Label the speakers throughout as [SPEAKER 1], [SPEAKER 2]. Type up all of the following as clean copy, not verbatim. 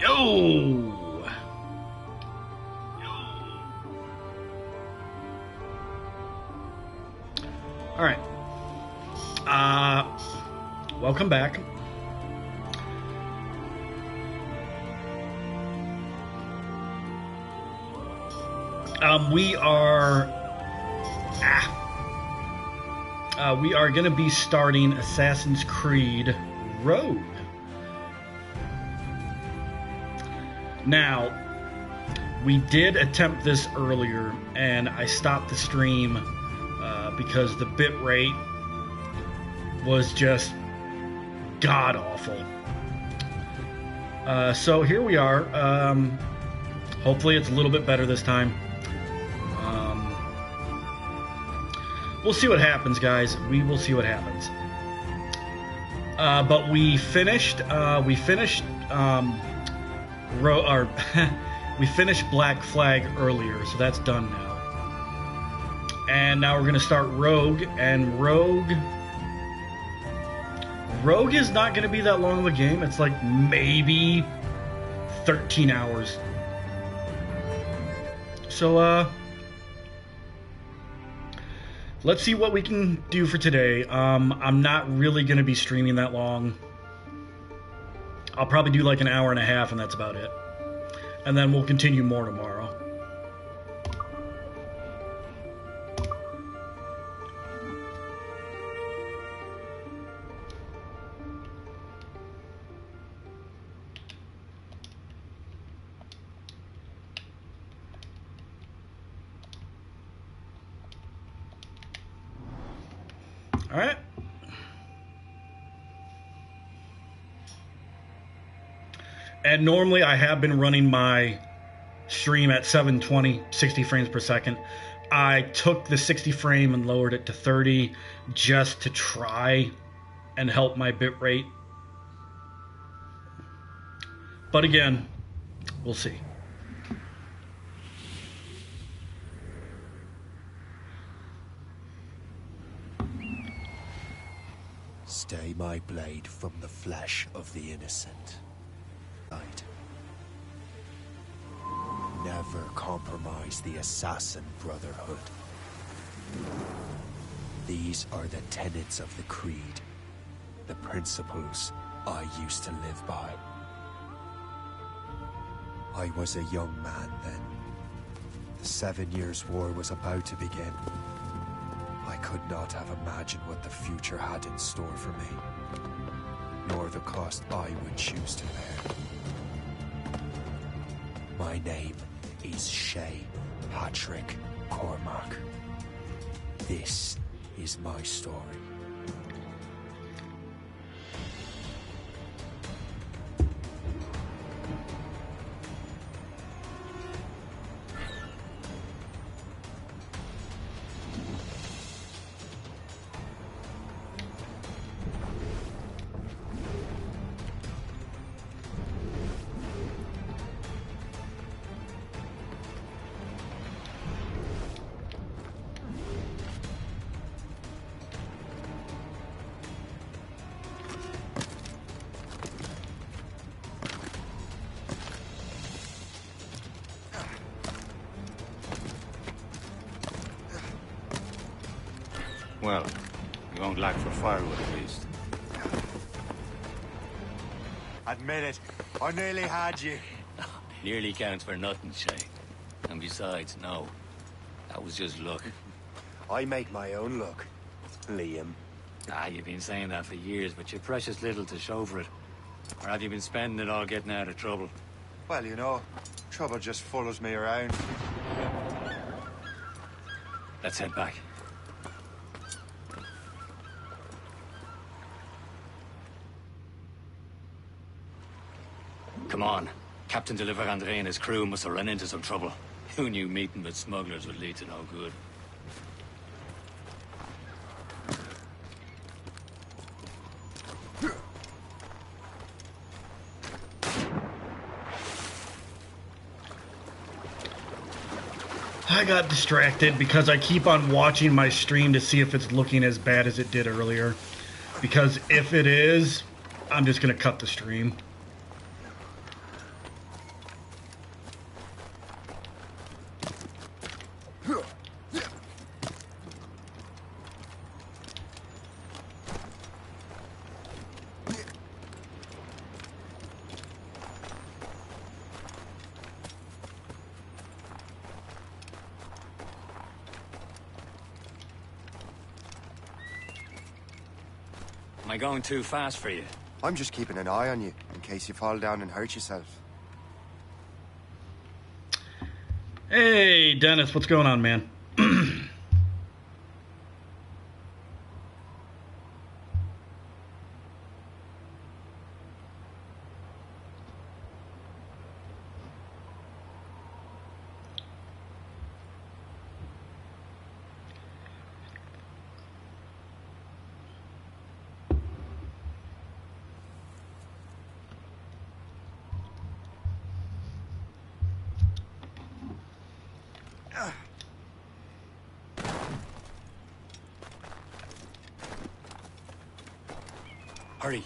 [SPEAKER 1] Yo! Alright. Welcome back. We are going to be starting Assassin's Creed Rogue. Now, we did attempt this earlier, and I stopped the stream because the bit rate was just god-awful. So here we are. Hopefully it's a little bit better this time. We'll see what happens, guys. We will see what happens. But we finished. We finished Black Flag earlier, so that's done now. And now we're gonna start Rogue, and Rogue is not gonna be that long of a game. It's like maybe 13 hours. So let's see what we can do for today. I'm not really going to be streaming that long. I'll probably do like an hour and a half, and that's about it. And then we'll continue more tomorrow. All right. And normally I have been running my stream at 720, 60 frames per second. I took the 60 frame and lowered it to 30 just to try and help my bit rate. But again, we'll see.
[SPEAKER 2] Stay my blade from the flesh of the innocent. Right. Never compromise the Assassin Brotherhood. These are the tenets of the Creed, the principles I used to live by. I was a young man then. The 7 Years' War was about to begin. I could not have imagined what the future had in store for me, nor the cost I would choose to bear. My name is Shay Patrick Cormac. This is my story.
[SPEAKER 3] Well, you won't lack for firewood at least.
[SPEAKER 4] Admit it, I nearly had you.
[SPEAKER 5] Nearly counts for nothing, Shay. And besides, no. That was just luck.
[SPEAKER 4] I make my own luck, Liam.
[SPEAKER 5] You've been saying that for years, but you've precious little to show for it. Or have you been spending it all getting out of trouble?
[SPEAKER 4] Well, you know, trouble just follows me around.
[SPEAKER 5] Let's head back. Come on. Captain de Andre and his crew must have run into some trouble. Who knew meeting with smugglers would lead to no good?
[SPEAKER 1] I got distracted because I keep on watching my stream to see if it's looking as bad as it did earlier. Because if it is, I'm just going to cut the stream.
[SPEAKER 5] Am I going too fast for you?
[SPEAKER 4] I'm just keeping an eye on you, in case you fall down and hurt yourself.
[SPEAKER 1] Hey, Dennis, what's going on, man?
[SPEAKER 5] Hurry.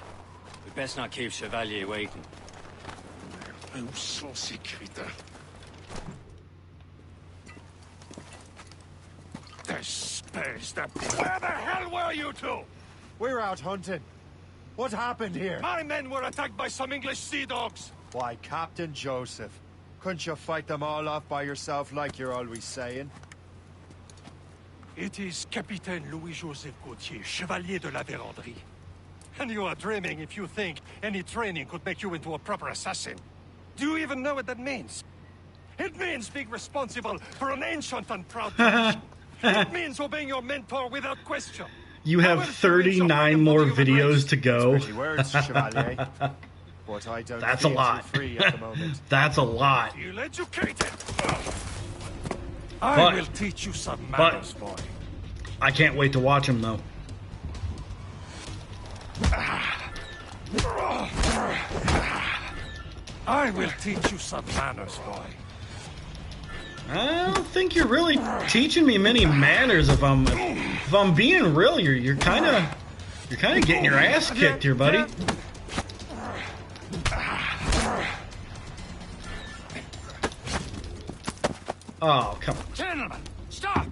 [SPEAKER 5] We best not keep Chevalier waiting.
[SPEAKER 6] Où sont ces crétins? Where the hell were you two?
[SPEAKER 4] We're out hunting. What happened here?
[SPEAKER 6] My men were attacked by some English sea dogs.
[SPEAKER 4] Why, Captain Joseph. Couldn't you fight them all off by yourself like you're always saying?
[SPEAKER 6] It is Capitaine Louis-Joseph Gauthier, Chevalier de la Vérendrye. And you are dreaming if you think any training could make you into a proper assassin. Do you even know what that means? It means being responsible for an ancient and proud tradition. It means obeying your mentor without question.
[SPEAKER 1] You have 39 more videos to go.
[SPEAKER 4] Pretty words, Chevalier. But I don't
[SPEAKER 1] That's a
[SPEAKER 4] feel
[SPEAKER 1] lot.
[SPEAKER 4] too free at the moment.
[SPEAKER 1] That's a lot.
[SPEAKER 6] You'll educate it. I will teach you some manners, boy.
[SPEAKER 1] I can't wait to watch him, though.
[SPEAKER 6] I will teach you some manners, boy.
[SPEAKER 1] I don't think you're really teaching me many manners. If I'm being real, you're kind of getting your ass kicked here, buddy. Oh, come on.
[SPEAKER 5] Gentlemen, stop!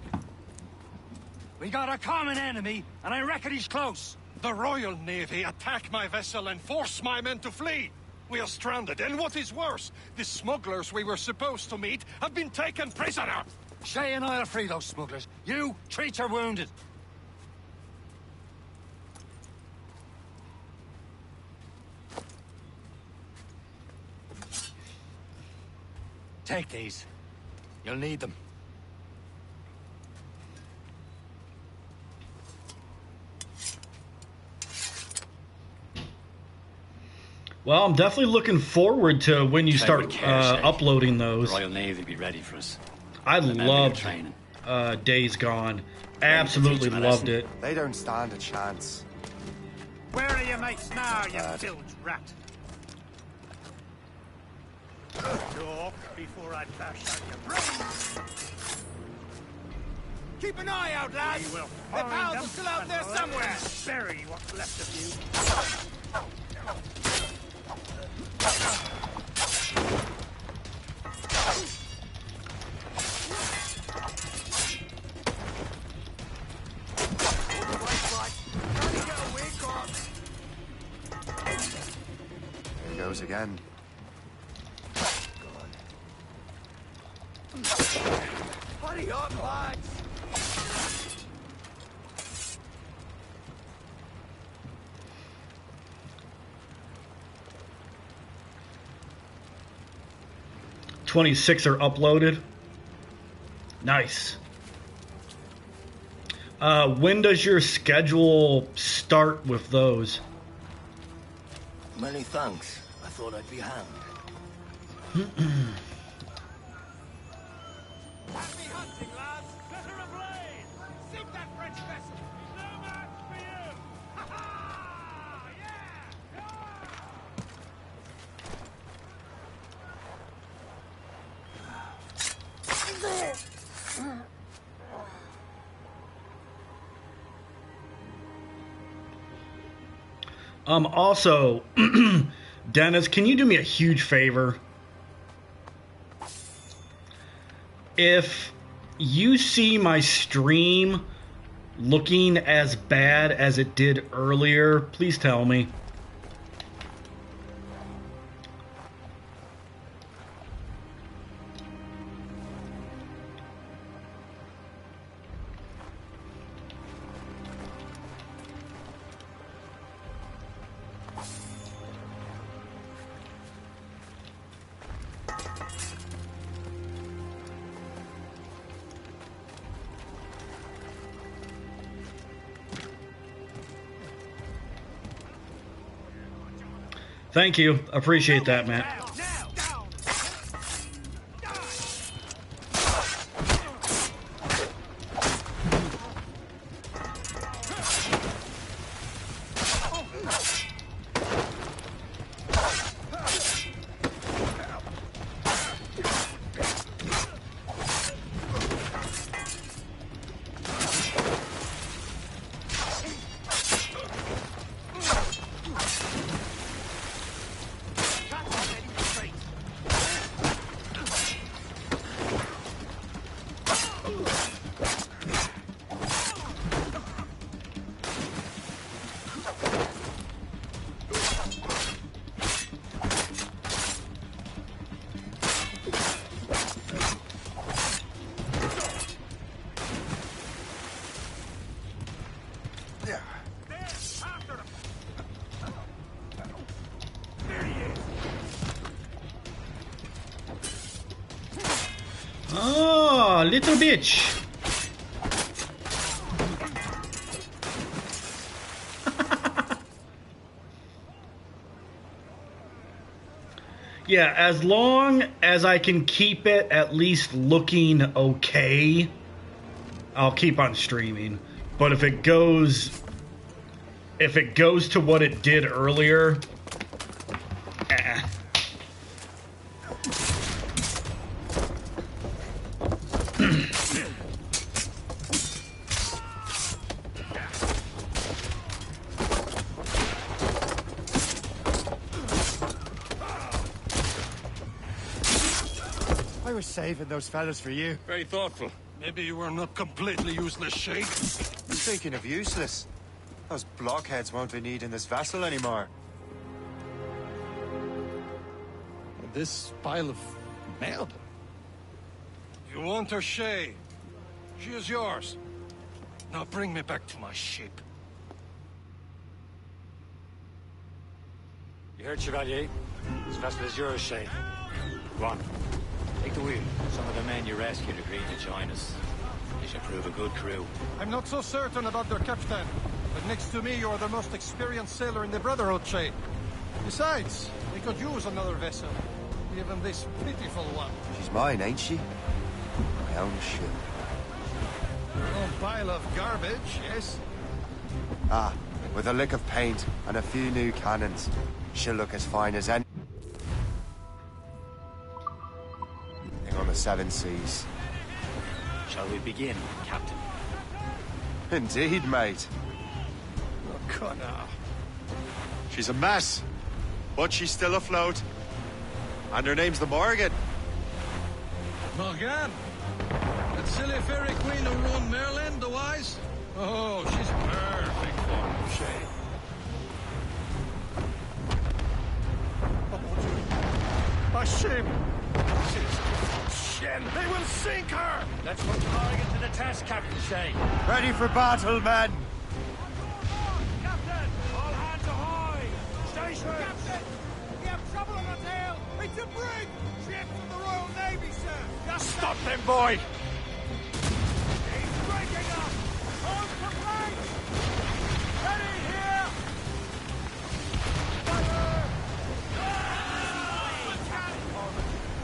[SPEAKER 5] We got a common enemy, and I reckon he's close.
[SPEAKER 6] The Royal Navy attack my vessel and force my men to flee. We are stranded, and what is worse, the smugglers we were supposed to meet have been taken prisoner.
[SPEAKER 5] Shay and I'll free those smugglers. You treat your wounded. Take these. You'll need them.
[SPEAKER 1] Well, I'm definitely looking forward to when you start uploading those.
[SPEAKER 5] The Royal Navy be ready for us.
[SPEAKER 1] I loved Days Gone. Absolutely loved it.
[SPEAKER 4] They don't stand a chance.
[SPEAKER 7] Where are your mates now, you bilge rat? Talk before I bash out your brains. Keep an eye out, lads. Their pals are still out there somewhere. Bury what's left of you.
[SPEAKER 4] There he goes again.
[SPEAKER 7] Hurry up, lads.
[SPEAKER 1] "26 are uploaded." Nice. When does your schedule start with those?
[SPEAKER 7] Many thanks. I thought I'd be hanged. Happy hunting, lads! Set her ablaze! Sink that French vessel! No match for you! Ha ha!
[SPEAKER 1] Also, Dennis, can you do me a huge favor? If you see my stream looking as bad as it did earlier, please tell me. Thank you. Appreciate that, Matt. Oh, little bitch. Yeah, as long as I can keep it at least looking okay, I'll keep on streaming. But if it goes to what it did earlier,
[SPEAKER 4] I was saving those fellas for you.
[SPEAKER 6] Very thoughtful. Maybe you were not completely useless, Shay.
[SPEAKER 4] Speaking of useless, those blockheads won't be needing this vessel anymore.
[SPEAKER 6] This pile of mail. You want her, Shay? She is yours. Now bring me back to my ship.
[SPEAKER 5] You heard, Chevalier? This vessel is yours, Shay. Go on. Take the wheel. Some of the men you rescued agreed to join us. They should prove a good crew.
[SPEAKER 6] I'm not so certain about their captain, but next to me, you're the most experienced sailor in the Brotherhood, Shay. Besides, we could use another vessel. Even this pitiful one.
[SPEAKER 4] She's mine, ain't she? My own ship.
[SPEAKER 6] Your own pile of garbage, yes?
[SPEAKER 4] Ah, with a lick of paint and a few new cannons, she'll look as fine as any on the seven seas.
[SPEAKER 5] Shall we begin, Captain?
[SPEAKER 4] Indeed, mate.
[SPEAKER 6] Oh, Connor.
[SPEAKER 4] She's a mess, but she's still afloat. And her name's the Morgan.
[SPEAKER 6] Morgan? That silly fairy queen who ruined Merlin, the wise? Oh, she's perfect for you, Shay. A ship! Shit! They will sink her!
[SPEAKER 5] Let's put Morgan to the test, Captain Shay.
[SPEAKER 4] Ready for battle, men!
[SPEAKER 7] Captain! All hands ahoy! Station! Captain! We have trouble on our tail! It's a brig! Ship from the Royal Navy, sir! Just
[SPEAKER 6] Stop them, boy!
[SPEAKER 7] He's breaking up! Hold for flank! Ready here! Fire!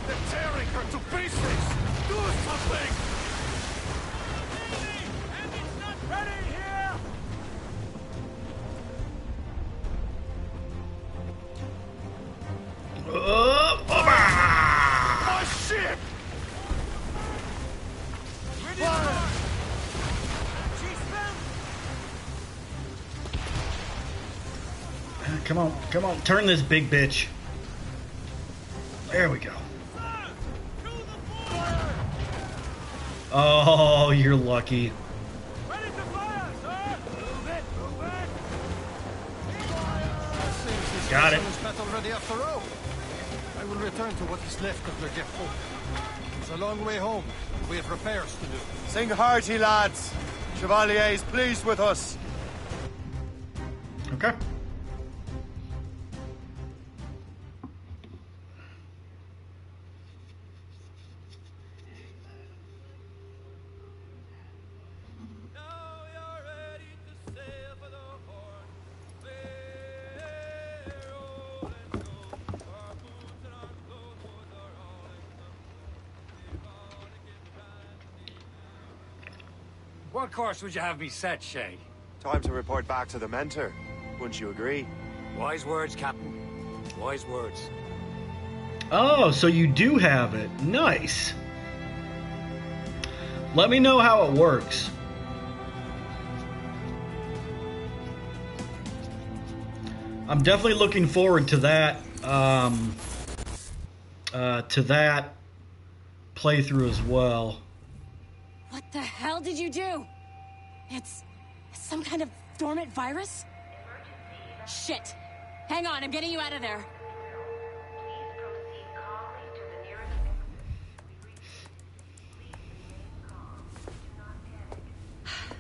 [SPEAKER 6] They're tearing her to pieces! Do something!
[SPEAKER 7] Ready here!
[SPEAKER 6] My ship!
[SPEAKER 7] Ready fire! She's found!
[SPEAKER 1] come on, turn this big bitch. There we go. Oh, you're lucky.
[SPEAKER 7] Ready to fire, sir! Move it! Move it!
[SPEAKER 6] Seems this
[SPEAKER 1] Got
[SPEAKER 6] vessel
[SPEAKER 1] it.
[SPEAKER 6] is battle ready after all. I will return to what is left of the depot. It's a long way home. We have repairs to do.
[SPEAKER 4] Sing hearty, lads. Chevalier's pleased with us.
[SPEAKER 1] Okay.
[SPEAKER 7] Now you're ready to sail for the Horn. Fair old and
[SPEAKER 5] What course would you have me set, Shay?
[SPEAKER 4] Time to report back to the mentor. Wouldn't you agree?
[SPEAKER 5] Wise words, Captain. Wise words.
[SPEAKER 1] Oh, so you do have it. Nice. Let me know how it works. I'm definitely looking forward to that playthrough as well.
[SPEAKER 8] What the hell did you do? It's some kind of dormant virus? Shit. Hang on, I'm getting you out of there.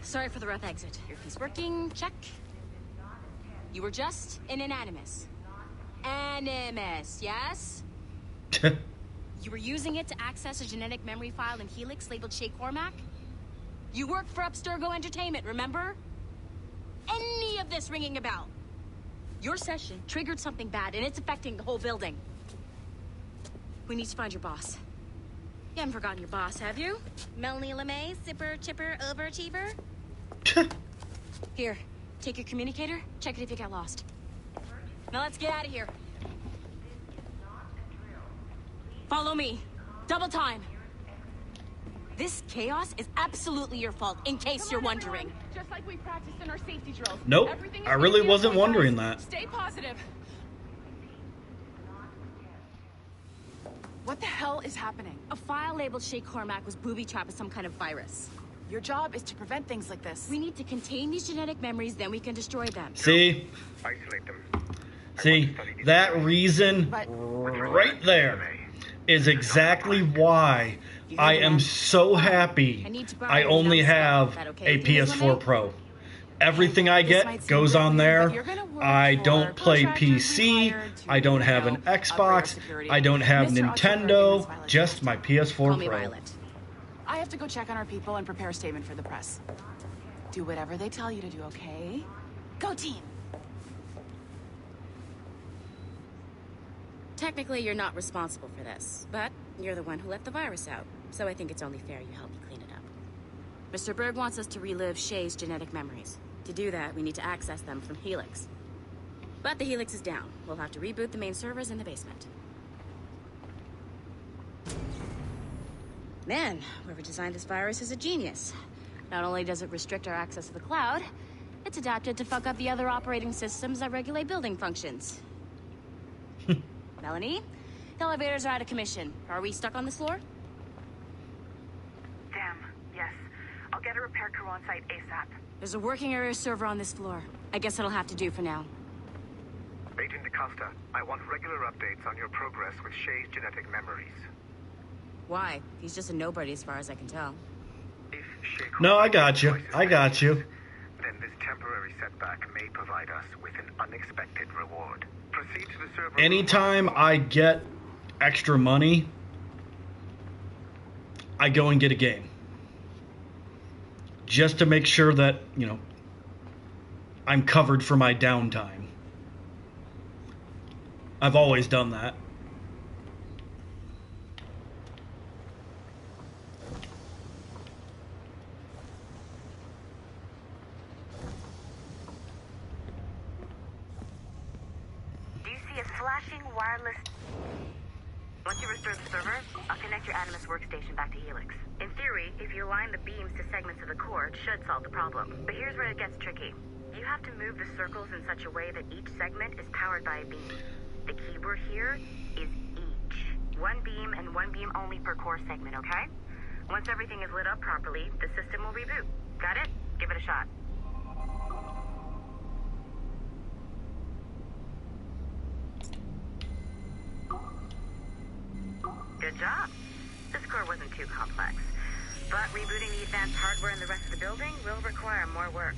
[SPEAKER 8] Sorry for the rough exit. Earpiece working, check. You were just an Animus. Animus, yes? You were using it to access a genetic memory file in Helix labeled Shay Cormac? You worked for Abstergo Entertainment, remember? Any of this ringing a bell? Your session triggered something bad, and it's affecting the whole building. We need to find your boss. You haven't forgotten your boss, have you? Melanie LeMay, sipper, chipper, overachiever? Here, take your communicator, check it if you got lost. Now let's get out of here. Follow me. Double time. This chaos is absolutely your fault, in case you're wondering.
[SPEAKER 9] Just like we practiced in our safety drills.
[SPEAKER 1] Nope, I really wasn't wondering that.
[SPEAKER 9] Stay positive. What the hell is happening?
[SPEAKER 8] A file labeled Shay Cormac was booby-trapped with some kind of virus.
[SPEAKER 9] Your job is to prevent things like this.
[SPEAKER 8] We need to contain these genetic memories, then we can destroy them.
[SPEAKER 1] See?
[SPEAKER 10] Isolate them.
[SPEAKER 1] See, that reason right there is exactly why I am so happy I only have a PS4 Pro. Everything I get goes on there. I don't play PC. I don't have an Xbox. I don't have Nintendo. Just my PS4 Pro.
[SPEAKER 9] I have to go check on our people and prepare a statement for the press. Do whatever they tell you to do, okay? Go team!
[SPEAKER 8] Technically, you're not responsible for this, but you're the one who let the virus out, so I think it's only fair you help me clean it up. Mr. Berg wants us to relive Shay's genetic memories. To do that, we need to access them from Helix. But the Helix is down. We'll have to reboot the main servers in the basement. Man, whoever designed this virus is a genius. Not only does it restrict our access to the cloud, it's adapted to fuck up the other operating systems that regulate building functions. Melanie, the elevators are out of commission. Are we stuck on this floor?
[SPEAKER 11] Damn, yes. I'll get a repair crew on site ASAP.
[SPEAKER 8] There's a working area server on this floor. I guess it'll have to do for now.
[SPEAKER 10] Agent DaCosta, I want regular updates on your progress with Shay's genetic memories.
[SPEAKER 8] Why? He's just a nobody as far as I can tell.
[SPEAKER 10] If Shay
[SPEAKER 1] No, I got you. I got you.
[SPEAKER 10] Then this temporary setback may provide us with an unexpected reward. Proceed to the server.
[SPEAKER 1] Anytime I get extra money, I go and get a game. Just to make sure that, you know, I'm covered for my downtime. I've always done that.
[SPEAKER 11] Do you see a flashing wireless... Once you restore the server, I'll connect your Animus workstation back to Helix. In theory, if you align the beams to segments of the core, it should solve the problem. But here's where it gets tricky. You have to move the circles in such a way that each segment is powered by a beam. The keyword here is each. One beam and one beam only per core segment, okay? Once everything is lit up properly, the system will reboot. Got it? Give it a shot. Good job. This core wasn't too complex. But rebooting the advanced hardware in the rest of the building will require more work.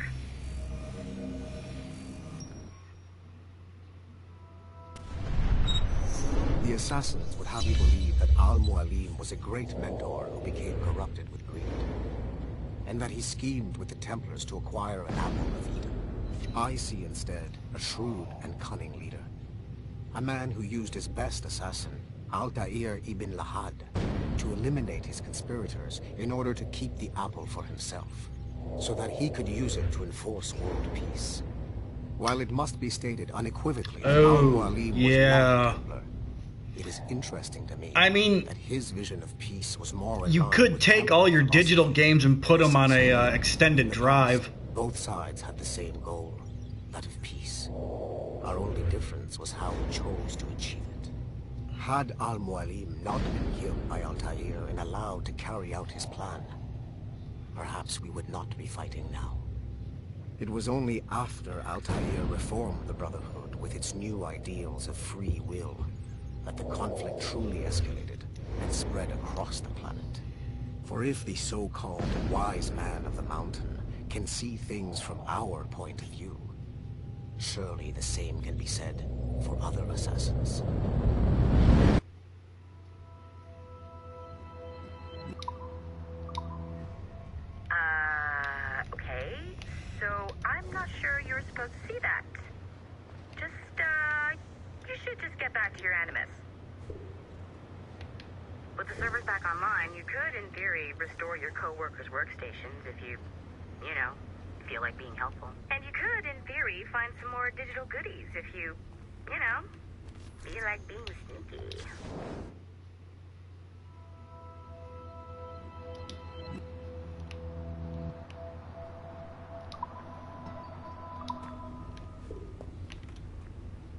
[SPEAKER 12] The assassins would have you believe that Al-Mualim was a great mentor who became corrupted with greed, and that he schemed with the Templars to acquire an apple of Eden. I see instead a shrewd and cunning leader, a man who used his best assassin, Altair ibn Lahad, to eliminate his conspirators in order to keep the apple for himself. so that he could use it to enforce world peace. While it must be stated unequivocally that Al-Mualim was not a Templar, it is interesting to me that his vision of peace was more in
[SPEAKER 1] you
[SPEAKER 12] line
[SPEAKER 1] could
[SPEAKER 12] with
[SPEAKER 1] take
[SPEAKER 12] Templar
[SPEAKER 1] all your
[SPEAKER 12] philosophy.
[SPEAKER 1] digital games and put them on a extended drive.
[SPEAKER 12] Both sides had the same goal, that of peace. Our only difference was how we chose to achieve it. Had Al-Mualim not been killed by Altair and allowed to carry out his plan, perhaps we would not be fighting now. It was only after Altair reformed the Brotherhood with its new ideals of free will that the conflict truly escalated and spread across the planet. For if the so-called wise man of the mountain can see things from our point of view, surely the same can be said for other assassins.
[SPEAKER 11] Okay. So I'm not sure you're supposed to see that. You should just get back to your Animus. With the servers back online, you could, in theory, restore your co-workers' workstations if you feel like being helpful. And you could, in theory, find some more digital goodies if you feel like being sneaky.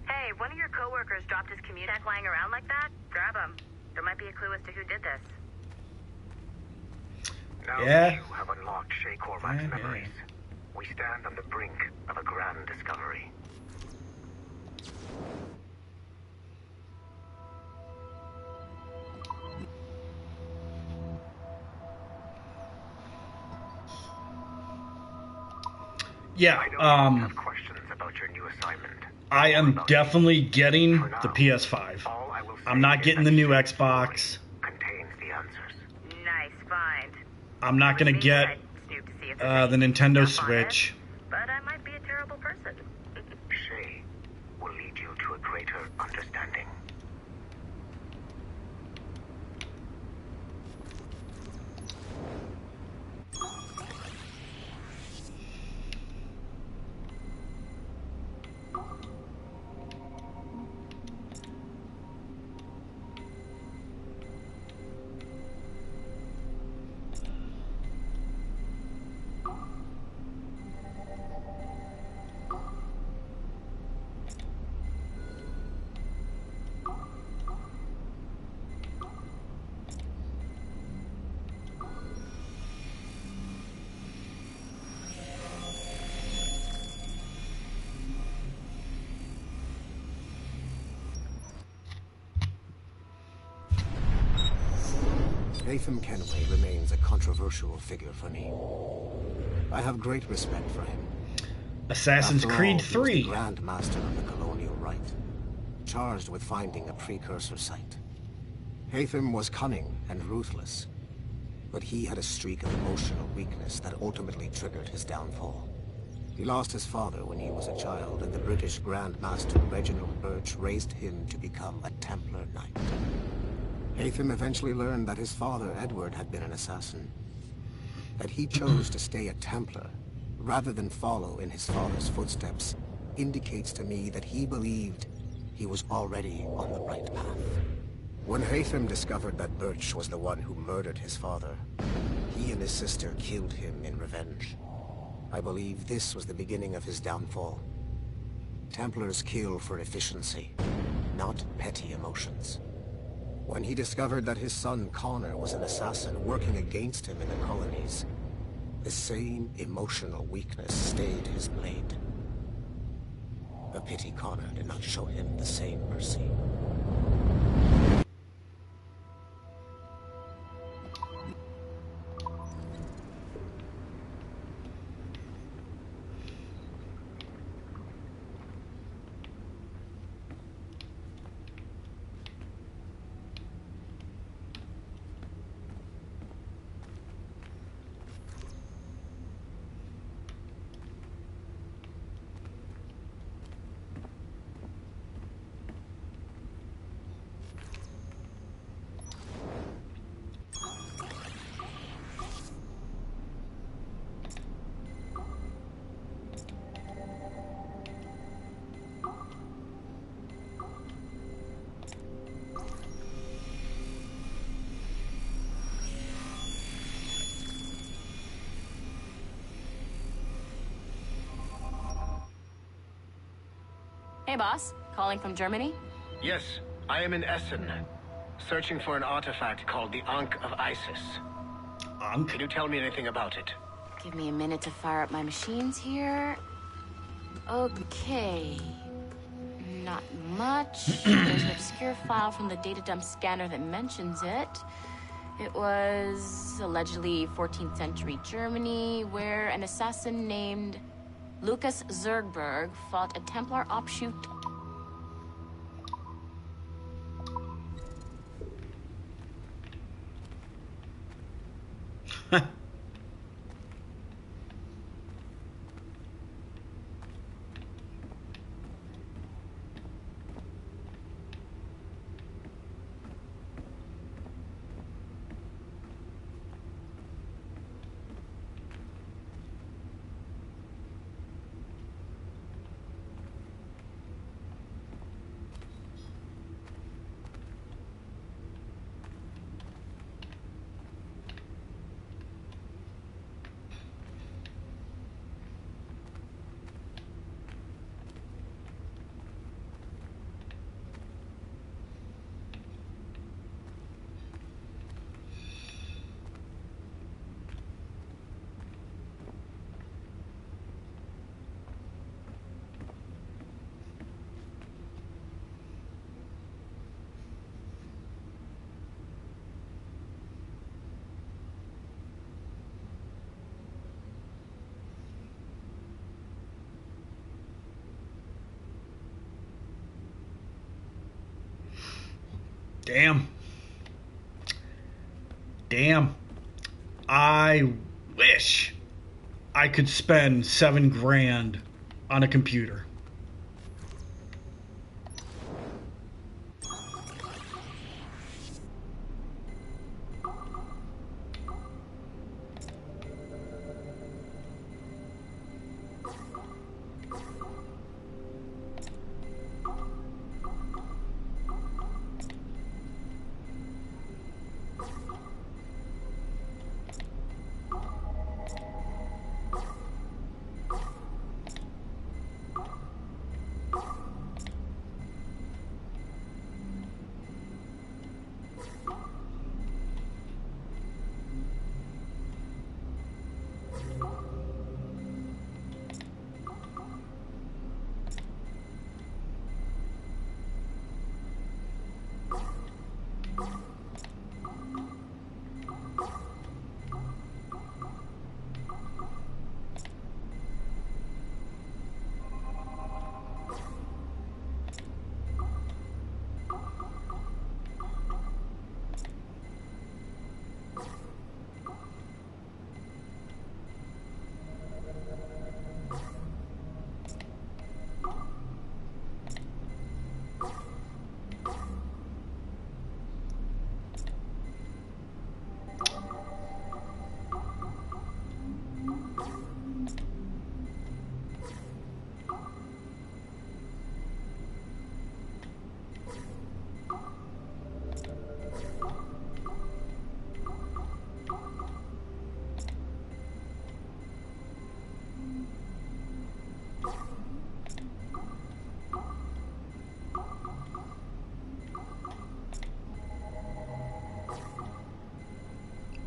[SPEAKER 11] Hey, one of your co-workers dropped his commute tech lying around like that? Grab him. There might be a clue as to who did this.
[SPEAKER 10] Now
[SPEAKER 1] Yeah.
[SPEAKER 10] you have unlocked Shay Cormac's memories. We stand on the brink of a grand discovery.
[SPEAKER 1] Yeah,
[SPEAKER 10] I know you have questions about your new assignment.
[SPEAKER 1] I am definitely getting the PS5. I'm not getting the new Xbox.
[SPEAKER 10] Contains the answers.
[SPEAKER 11] Nice find.
[SPEAKER 1] I'm not gonna get the Nintendo Switch.
[SPEAKER 11] But I might be a terrible person.
[SPEAKER 10] Shay will lead you to a greater understanding.
[SPEAKER 12] Haytham Kenway remains a controversial figure for me. I have great respect for him.
[SPEAKER 1] Assassin's
[SPEAKER 12] After
[SPEAKER 1] Creed
[SPEAKER 12] all, he was
[SPEAKER 1] 3.
[SPEAKER 12] the Grand Master of the Colonial Rite, charged with finding a precursor site. Haytham was cunning and ruthless, but he had a streak of emotional weakness that ultimately triggered his downfall. He lost his father when he was a child, and the British Grand Master Reginald Birch raised him to become a Templar Knight. Haytham eventually learned that his father, Edward, had been an assassin. That he chose to stay a Templar, rather than follow in his father's footsteps, indicates to me that he believed he was already on the right path. When Haytham discovered that Birch was the one who murdered his father, he and his sister killed him in revenge. I believe this was the beginning of his downfall. Templars kill for efficiency, not petty emotions. When he discovered that his son Connor was an assassin working against him in the colonies, the same emotional weakness stayed his blade. A pity Connor did not show him the same mercy.
[SPEAKER 8] Hey, boss. Calling from Germany?
[SPEAKER 13] Yes, I am in Essen, searching for an artifact called the Ankh of Isis.
[SPEAKER 1] Ankh?
[SPEAKER 13] Can you tell me anything about it?
[SPEAKER 8] Give me a minute to fire up my machines here. Okay. Not much. There's an obscure file from the data dump scanner that mentions it. It was allegedly 14th century Germany, where an assassin named Lucas Zergberg fought a Templar offshoot.
[SPEAKER 1] Damn. Damn. I wish I could spend $7 grand on a computer.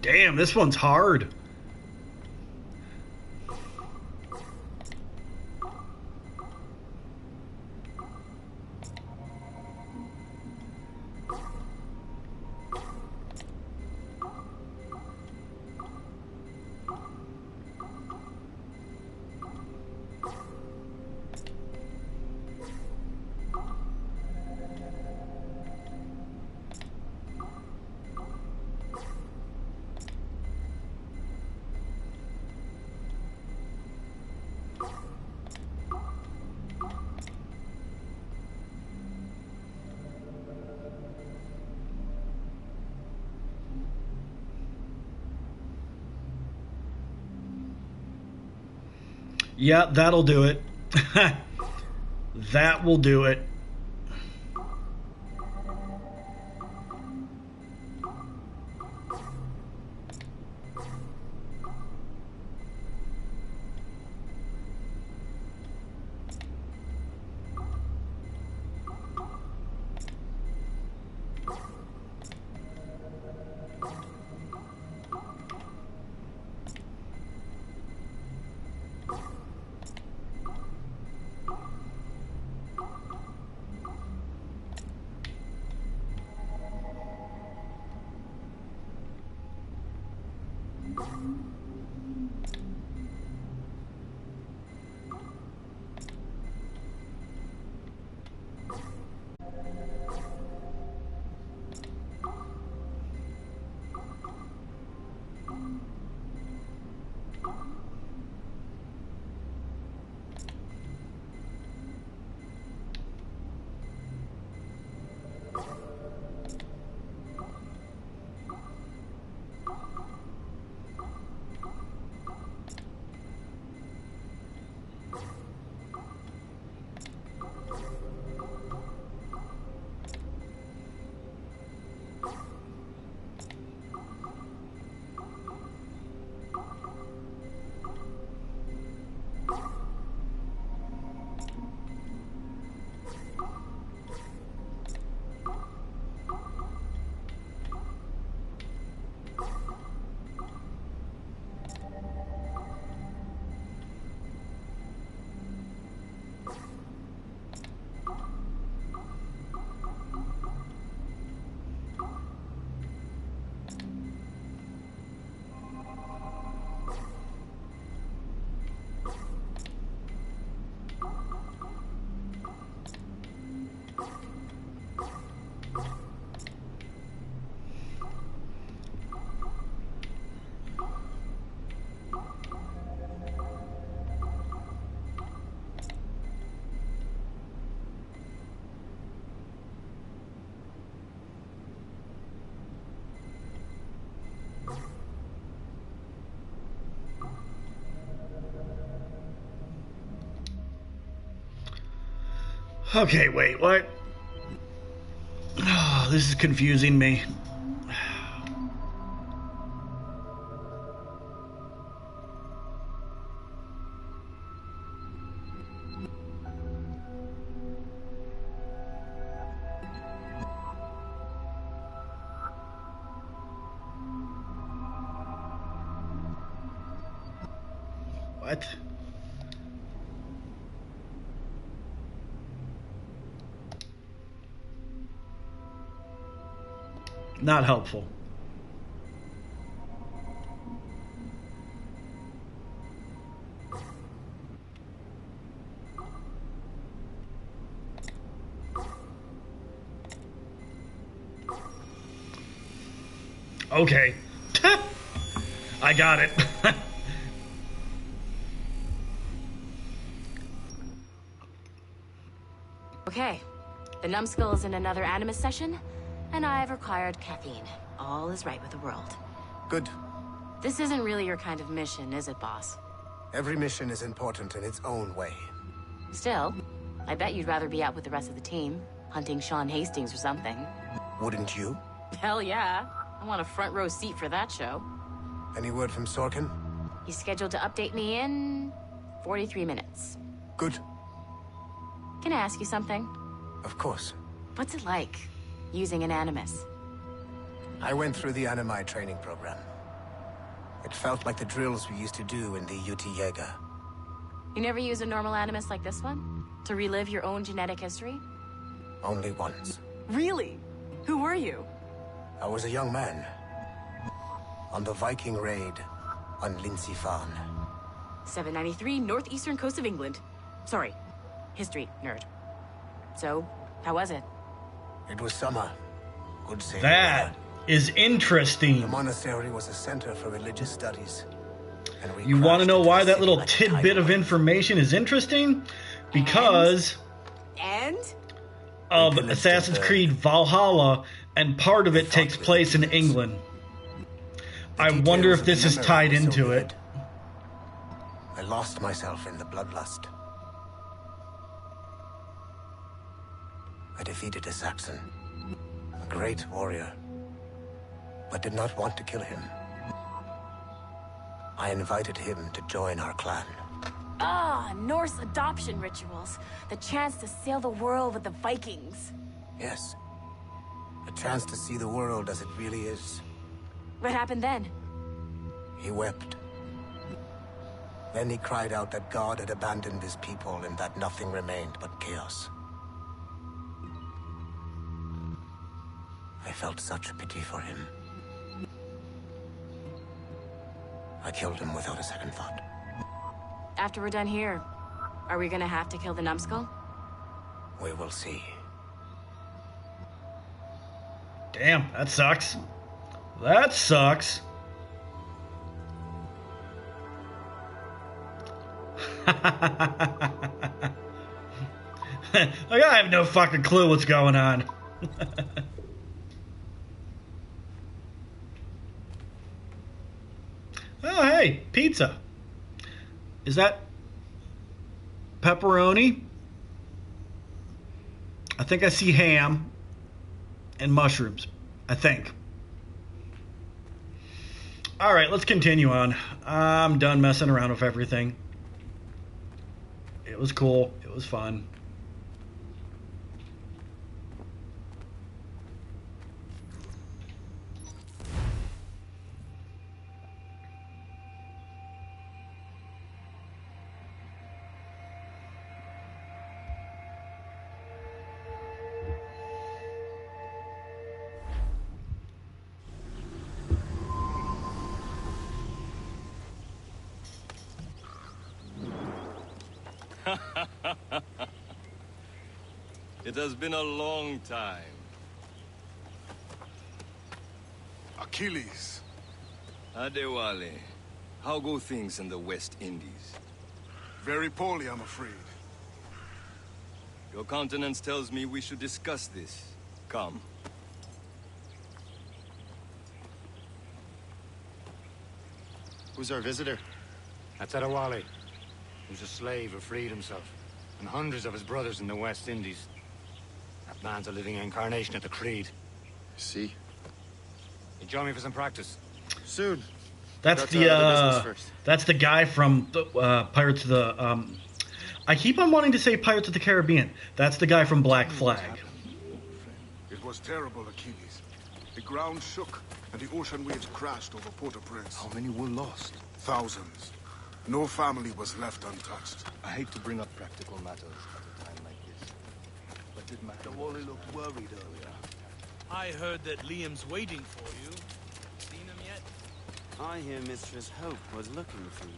[SPEAKER 1] Damn, this one's hard. Yeah, that'll do it. That will do it. Okay, wait, what? Oh, this is confusing me. What? Not helpful. Okay. I got it.
[SPEAKER 8] Okay. The numbskull is in another Animus session, and I've required caffeine. All is right with the world.
[SPEAKER 12] Good.
[SPEAKER 8] This isn't really your kind of mission, is it, boss?
[SPEAKER 12] Every mission is important in its own way.
[SPEAKER 8] Still, I bet you'd rather be out with the rest of the team, hunting Sean Hastings or something.
[SPEAKER 12] Wouldn't you?
[SPEAKER 8] Hell yeah. I want a front row seat for that show.
[SPEAKER 12] Any word from Sorkin?
[SPEAKER 8] He's scheduled to update me in 43 minutes.
[SPEAKER 12] Good.
[SPEAKER 8] Can I ask you something?
[SPEAKER 12] Of course.
[SPEAKER 8] What's it like, using an Animus?
[SPEAKER 12] I went through the Animi training program. It felt like the drills we used to do in the UT Jaeger.
[SPEAKER 8] You never use a normal Animus like this one? To relive your own genetic history?
[SPEAKER 12] Only once.
[SPEAKER 8] Really? Who were you?
[SPEAKER 12] I was a young man. On the Viking raid on Lindsey Farn.
[SPEAKER 8] 793, northeastern coast of England. Sorry, history nerd. So, how was it?
[SPEAKER 12] It was summer. Good sailing.
[SPEAKER 1] That is interesting.
[SPEAKER 12] The monastery was a center for religious studies. And
[SPEAKER 1] you want to know why that little tidbit of information is interesting? Because of Assassin's Creed Valhalla, and part of it takes place in England. I wonder if this is tied into it.
[SPEAKER 12] I lost myself in the bloodlust. I defeated a Saxon, a great warrior, but did not want to kill him. I invited him to join our clan.
[SPEAKER 8] Ah, Norse adoption rituals. The chance to sail the world with the Vikings.
[SPEAKER 12] Yes. A chance to see the world as it really is.
[SPEAKER 8] What happened then?
[SPEAKER 12] He wept. Then he cried out that God had abandoned his people and that nothing remained but chaos. I felt such pity for him.
[SPEAKER 13] I killed him without a second thought.
[SPEAKER 8] After we're done here, are we gonna have to kill the numbskull?
[SPEAKER 13] We will see.
[SPEAKER 1] Damn, that sucks. That sucks. Like, I have no fucking clue what's going on. Oh, hey, pizza. Is that pepperoni? I think I see ham and mushrooms. I think. All right, let's continue on. I'm done messing around with everything. It was cool. It was fun.
[SPEAKER 14] It has been a long time.
[SPEAKER 15] Achilles.
[SPEAKER 14] Adewale, how go things in the West Indies?
[SPEAKER 15] Very poorly, I'm afraid.
[SPEAKER 14] Your countenance tells me we should discuss this. Come.
[SPEAKER 4] Who's our visitor?
[SPEAKER 5] That's Adewale. Who's a slave who freed himself. And hundreds of his brothers in the West Indies. That man's a living incarnation of the Creed.
[SPEAKER 4] See?
[SPEAKER 5] You join me for some practice?
[SPEAKER 4] Soon.
[SPEAKER 1] That's that's the guy from the, Pirates of the, I keep on wanting to say Pirates of the Caribbean. That's the guy from Black Flag.
[SPEAKER 15] It was terrible, Achilles. The ground shook, and the ocean waves crashed over Port-au-Prince.
[SPEAKER 14] How many were lost?
[SPEAKER 15] Thousands. No family was left untouched.
[SPEAKER 14] I hate to bring up practical matters at a time like this. But did Adewale look worried earlier?
[SPEAKER 7] I heard that Liam's waiting for you. Seen him yet?
[SPEAKER 16] I hear Mistress Hope was looking for you.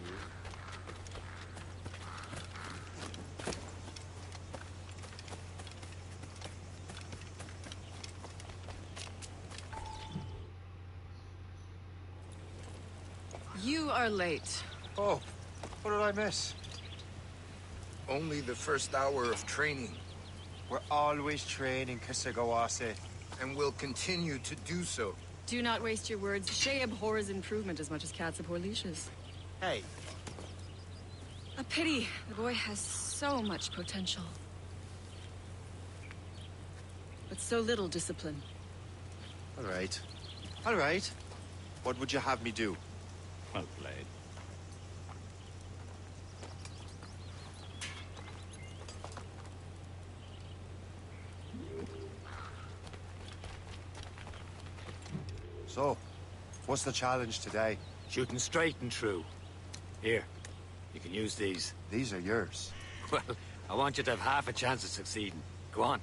[SPEAKER 17] You are late.
[SPEAKER 4] Oh, what did I miss?
[SPEAKER 18] Only the first hour of training.
[SPEAKER 4] We're always training, Kisagawase.
[SPEAKER 18] And will continue to do so.
[SPEAKER 17] Do not waste your words. Shay abhors improvement as much as cats abhor leashes.
[SPEAKER 4] Hey.
[SPEAKER 17] A pity. The boy has so much potential. But so little discipline.
[SPEAKER 4] All right. All right. What would you have me do?
[SPEAKER 5] Well played.
[SPEAKER 4] So, what's the challenge today?
[SPEAKER 5] Shooting straight and true. Here, you can use these.
[SPEAKER 4] These are yours.
[SPEAKER 5] Well, I want you to have half a chance of succeeding. Go on.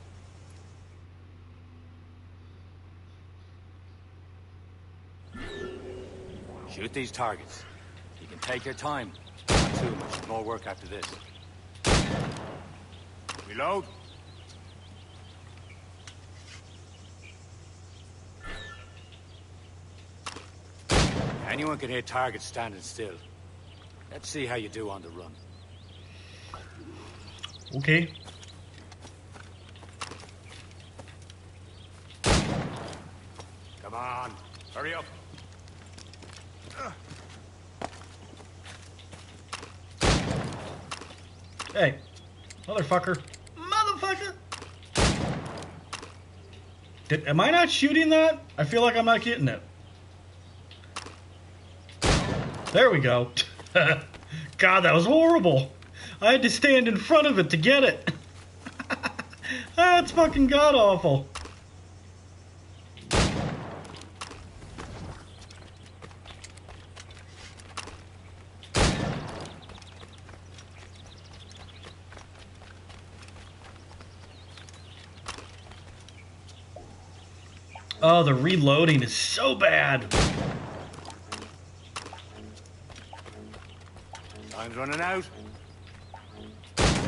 [SPEAKER 5] Shoot these targets. You can take your time. Not too much more work after this. Reload. Anyone can hit targets standing still. Let's see how you do on the run.
[SPEAKER 1] Okay.
[SPEAKER 5] Come on, hurry up.
[SPEAKER 1] Hey, motherfucker. Motherfucker! Am I not shooting that? I feel like I'm not getting it. There we go. God, that was horrible. I had to stand in front of it to get it. That's fucking god-awful. Oh, the reloading is so bad.
[SPEAKER 5] Time's running out.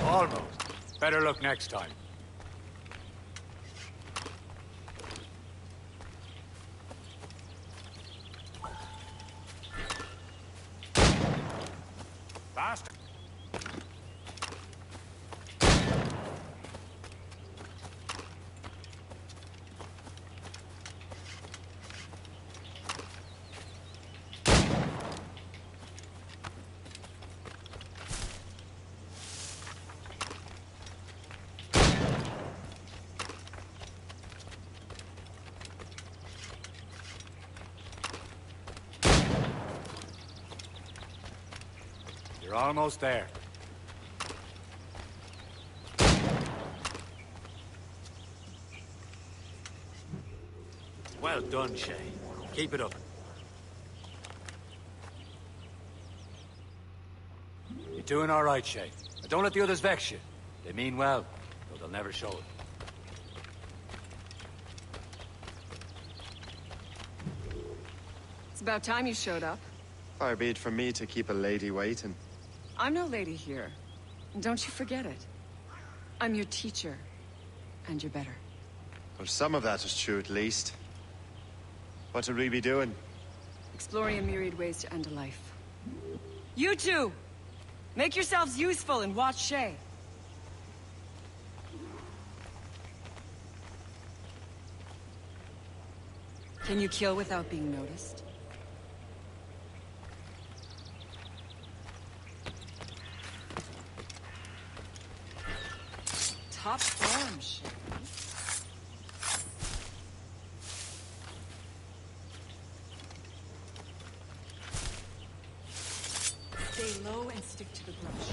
[SPEAKER 5] Almost. Better luck next time. Faster. You're almost there. Well done, Shay. Keep it up. You're doing all right, Shay. But don't let the others vex you. They mean well, though they'll never show it.
[SPEAKER 17] It's about time you showed up.
[SPEAKER 4] Far be it from me to keep a lady waiting.
[SPEAKER 17] I'm no lady here. And don't you forget it. I'm your teacher. And you're better.
[SPEAKER 4] Well, some of that is true at least. What would we be doing?
[SPEAKER 17] Exploring a myriad ways to end a life. You two! Make yourselves useful and watch Shay. Can you kill without being noticed? Top form, Shay. Stay low and stick to the brush.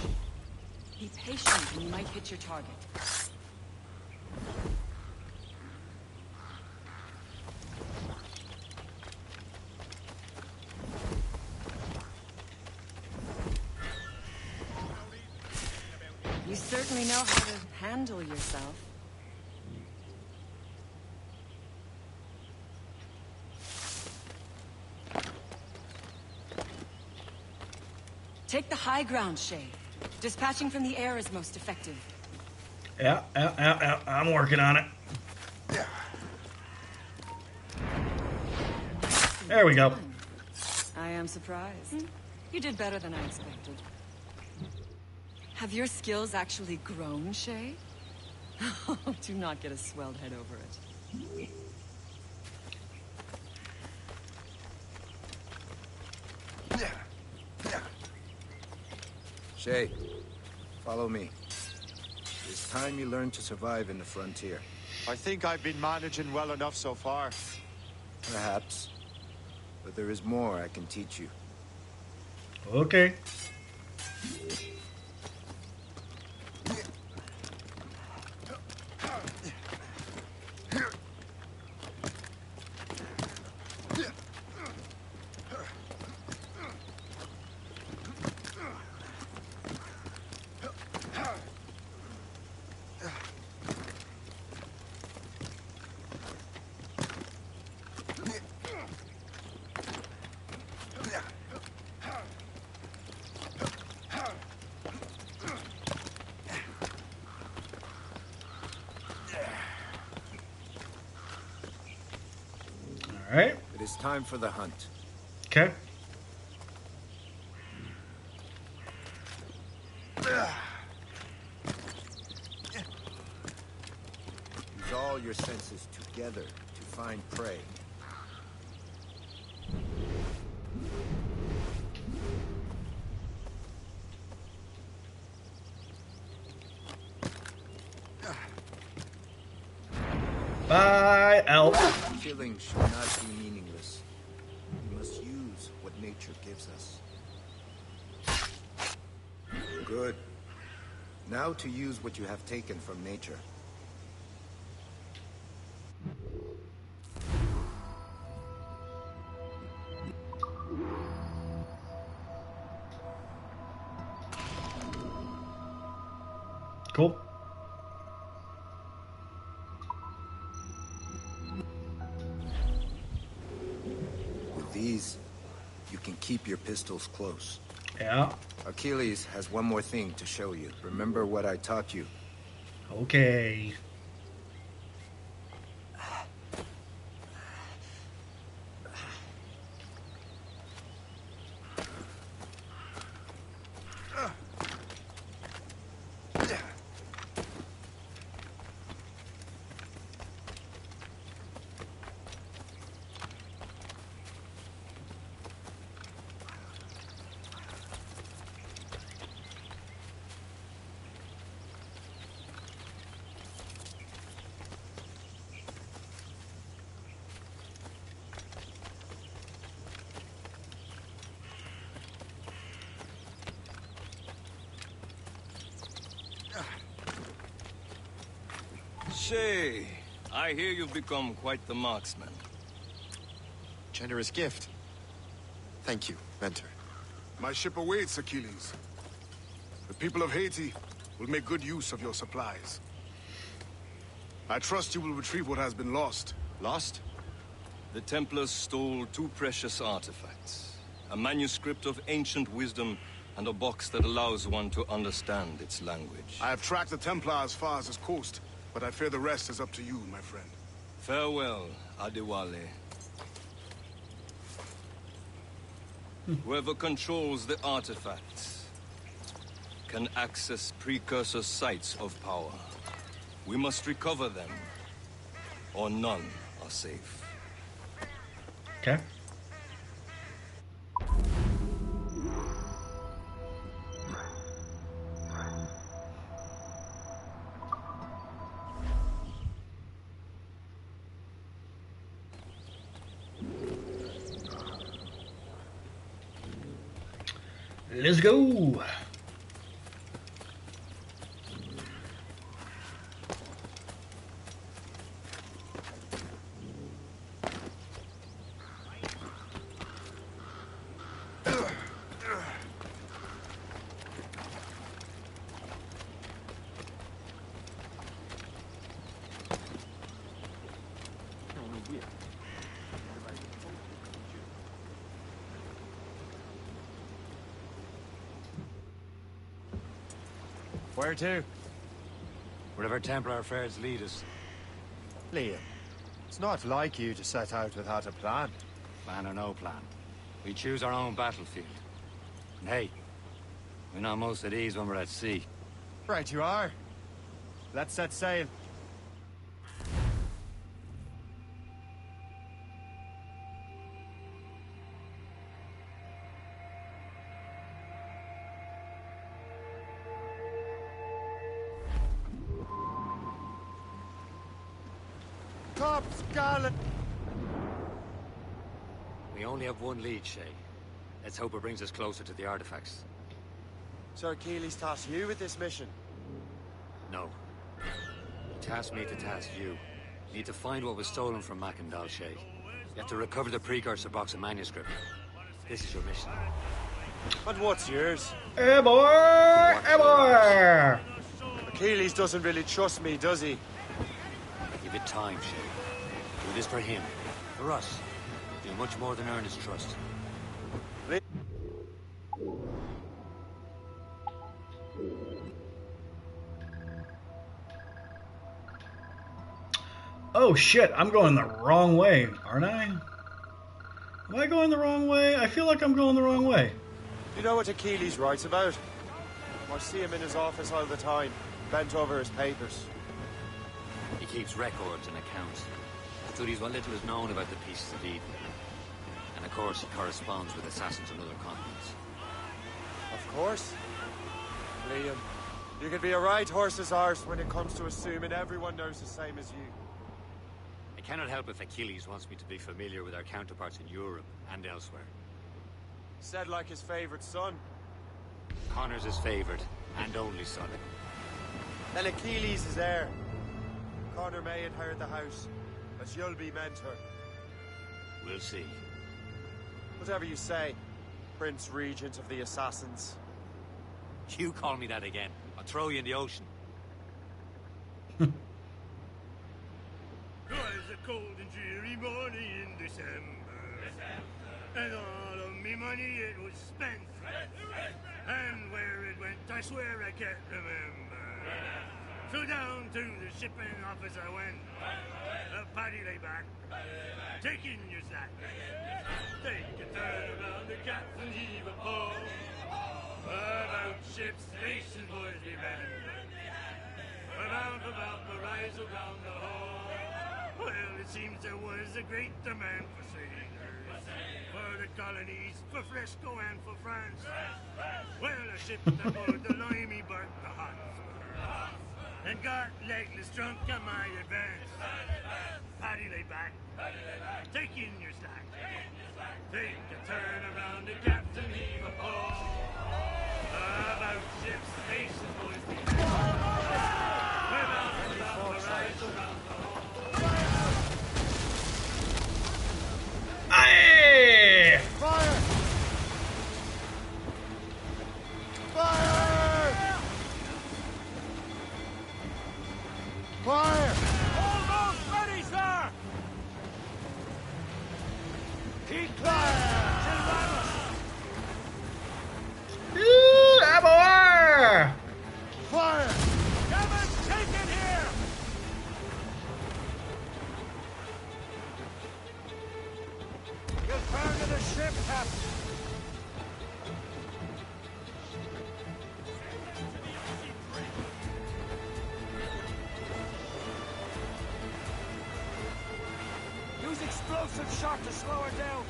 [SPEAKER 17] Be patient and you might hit your target. You certainly know how to handle yourself. Take the high ground, Shay. Dispatching from the air is most effective.
[SPEAKER 1] Yeah. I'm working on it. There we go.
[SPEAKER 17] I am surprised. You did better than I expected. Have your skills actually grown, Shay? Do not get a swelled head over it.
[SPEAKER 18] Shay, follow me. It's time you learn to survive in the frontier.
[SPEAKER 4] I think I've been managing well enough so far.
[SPEAKER 18] Perhaps. But there is more I can teach you.
[SPEAKER 1] Okay. All right.
[SPEAKER 18] It is time for the hunt.
[SPEAKER 1] Okay.
[SPEAKER 18] Use all your senses together to find prey.
[SPEAKER 1] Bye, elf.
[SPEAKER 18] Killing should not be meaningless. We must use what nature gives us. Good. Now to use what you have taken from nature.
[SPEAKER 1] Cool.
[SPEAKER 18] With these, you can keep your pistols close.
[SPEAKER 1] Yeah.
[SPEAKER 18] Achilles has one more thing to show you. Remember what I taught you?
[SPEAKER 1] Okay.
[SPEAKER 19] Shay, I hear you've become quite the marksman.
[SPEAKER 4] Generous gift. Thank you, mentor.
[SPEAKER 15] My ship awaits, Achilles. The people of Haiti will make good use of your supplies. I trust you will retrieve what has been lost.
[SPEAKER 4] Lost?
[SPEAKER 19] The Templars stole 2 precious artifacts. A manuscript of ancient wisdom and a box that allows one to understand its language.
[SPEAKER 15] I have tracked the Templar as far as this coast, but I fear the rest is up to you, my friend.
[SPEAKER 19] Farewell, Adewale. Whoever controls the artifacts can access precursor sites of power. We must recover them, or none are safe.
[SPEAKER 1] Okay. Let's go.
[SPEAKER 4] Where to?
[SPEAKER 5] Wherever Templar affairs lead us.
[SPEAKER 4] Liam, it's not like you to set out without a plan.
[SPEAKER 5] Plan or no plan. We choose our own battlefield. And hey, we're not most at ease when we're at sea.
[SPEAKER 4] Right you are. Let's set sail. Top Scarlet!
[SPEAKER 5] We only have one lead, Shay. Let's hope it brings us closer to the artifacts.
[SPEAKER 4] Sir Achilles tasked you with this mission.
[SPEAKER 5] No. He tasked me to task you. You need to find what was stolen from Mackandal, Shay. You have to recover the precursor box of manuscript. This is your mission.
[SPEAKER 4] And what's yours?
[SPEAKER 1] Hey boy! Hey boy!
[SPEAKER 4] Achilles doesn't really trust me, does he?
[SPEAKER 5] Give it time, Shay. Do this for him. For us. Do much more than earn his trust.
[SPEAKER 1] Oh shit, I'm going the wrong way, aren't I? Am I going the wrong way? I feel like I'm going the wrong way.
[SPEAKER 4] You know what Achilles writes about? I see him in his office all the time, bent over his papers.
[SPEAKER 5] He keeps records and accounts. Studies what little is known about the pieces of Eden. And of course he corresponds with assassins on other continents.
[SPEAKER 4] Of course. Liam, you can be a right horse's arse when it comes to assuming everyone knows the same as you.
[SPEAKER 5] I cannot help if Achilles wants me to be familiar with our counterparts in Europe and elsewhere.
[SPEAKER 4] Said like his favorite son.
[SPEAKER 5] Connor's his favorite and only son.
[SPEAKER 4] Then Achilles is heir. Connor may inherit the house, but you'll be mentor.
[SPEAKER 5] We'll see.
[SPEAKER 4] Whatever you say, Prince Regent of the Assassins.
[SPEAKER 5] You call me that again, I'll throw you in the ocean.
[SPEAKER 7] Twas a cold and dreary morning in December. And all of me money it was spent. And where it went, I swear I can't remember. So down to the shipping office I went. Paddy lay back, taking your sack. Take a turn around the captain, heave a pole. About ship's station, boys, be men. About the rise around the hall. Well, it seems there was a great demand for sailors. For the colonies, for Frisco and for France. Well, a ship aboard the Limey barked the Hotspur. And got legless drunk on my advance. Paddy lay back, taking your stack. Take a turn around the captain, heave a pole. About ship's station, boys, be about the rise around the hole.
[SPEAKER 1] Aye!
[SPEAKER 7] Fire! Fire! Fire! Almost ready, sir! Keep fire!
[SPEAKER 1] Aboard!
[SPEAKER 7] Fire! Cabin, take it here! You'll turn to the ship, Captain. Use explosive shot to slow her down.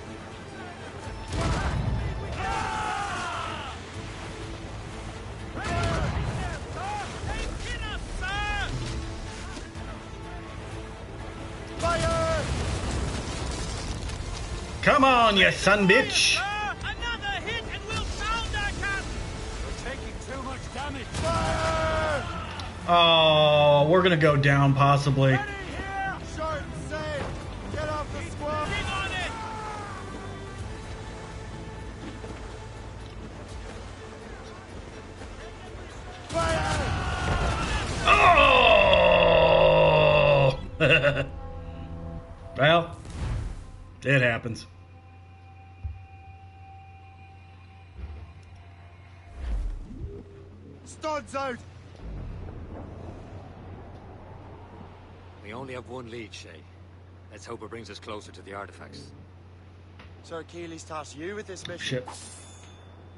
[SPEAKER 7] Fire!
[SPEAKER 1] Come on, you son bitch!
[SPEAKER 7] Another hit and we'll pound our captain! We're taking too much damage. Fire!
[SPEAKER 1] Oh, we're gonna go down possibly.
[SPEAKER 7] Ready here! Short and safe! Get off the squad! Keep on it! Fire!
[SPEAKER 1] Oh! Well, it happens.
[SPEAKER 7] Studs out!
[SPEAKER 5] We only have one lead, Shay. Let's hope it brings us closer to the artifacts.
[SPEAKER 4] Sir Keeley's tasked you with this mission?
[SPEAKER 1] Shit.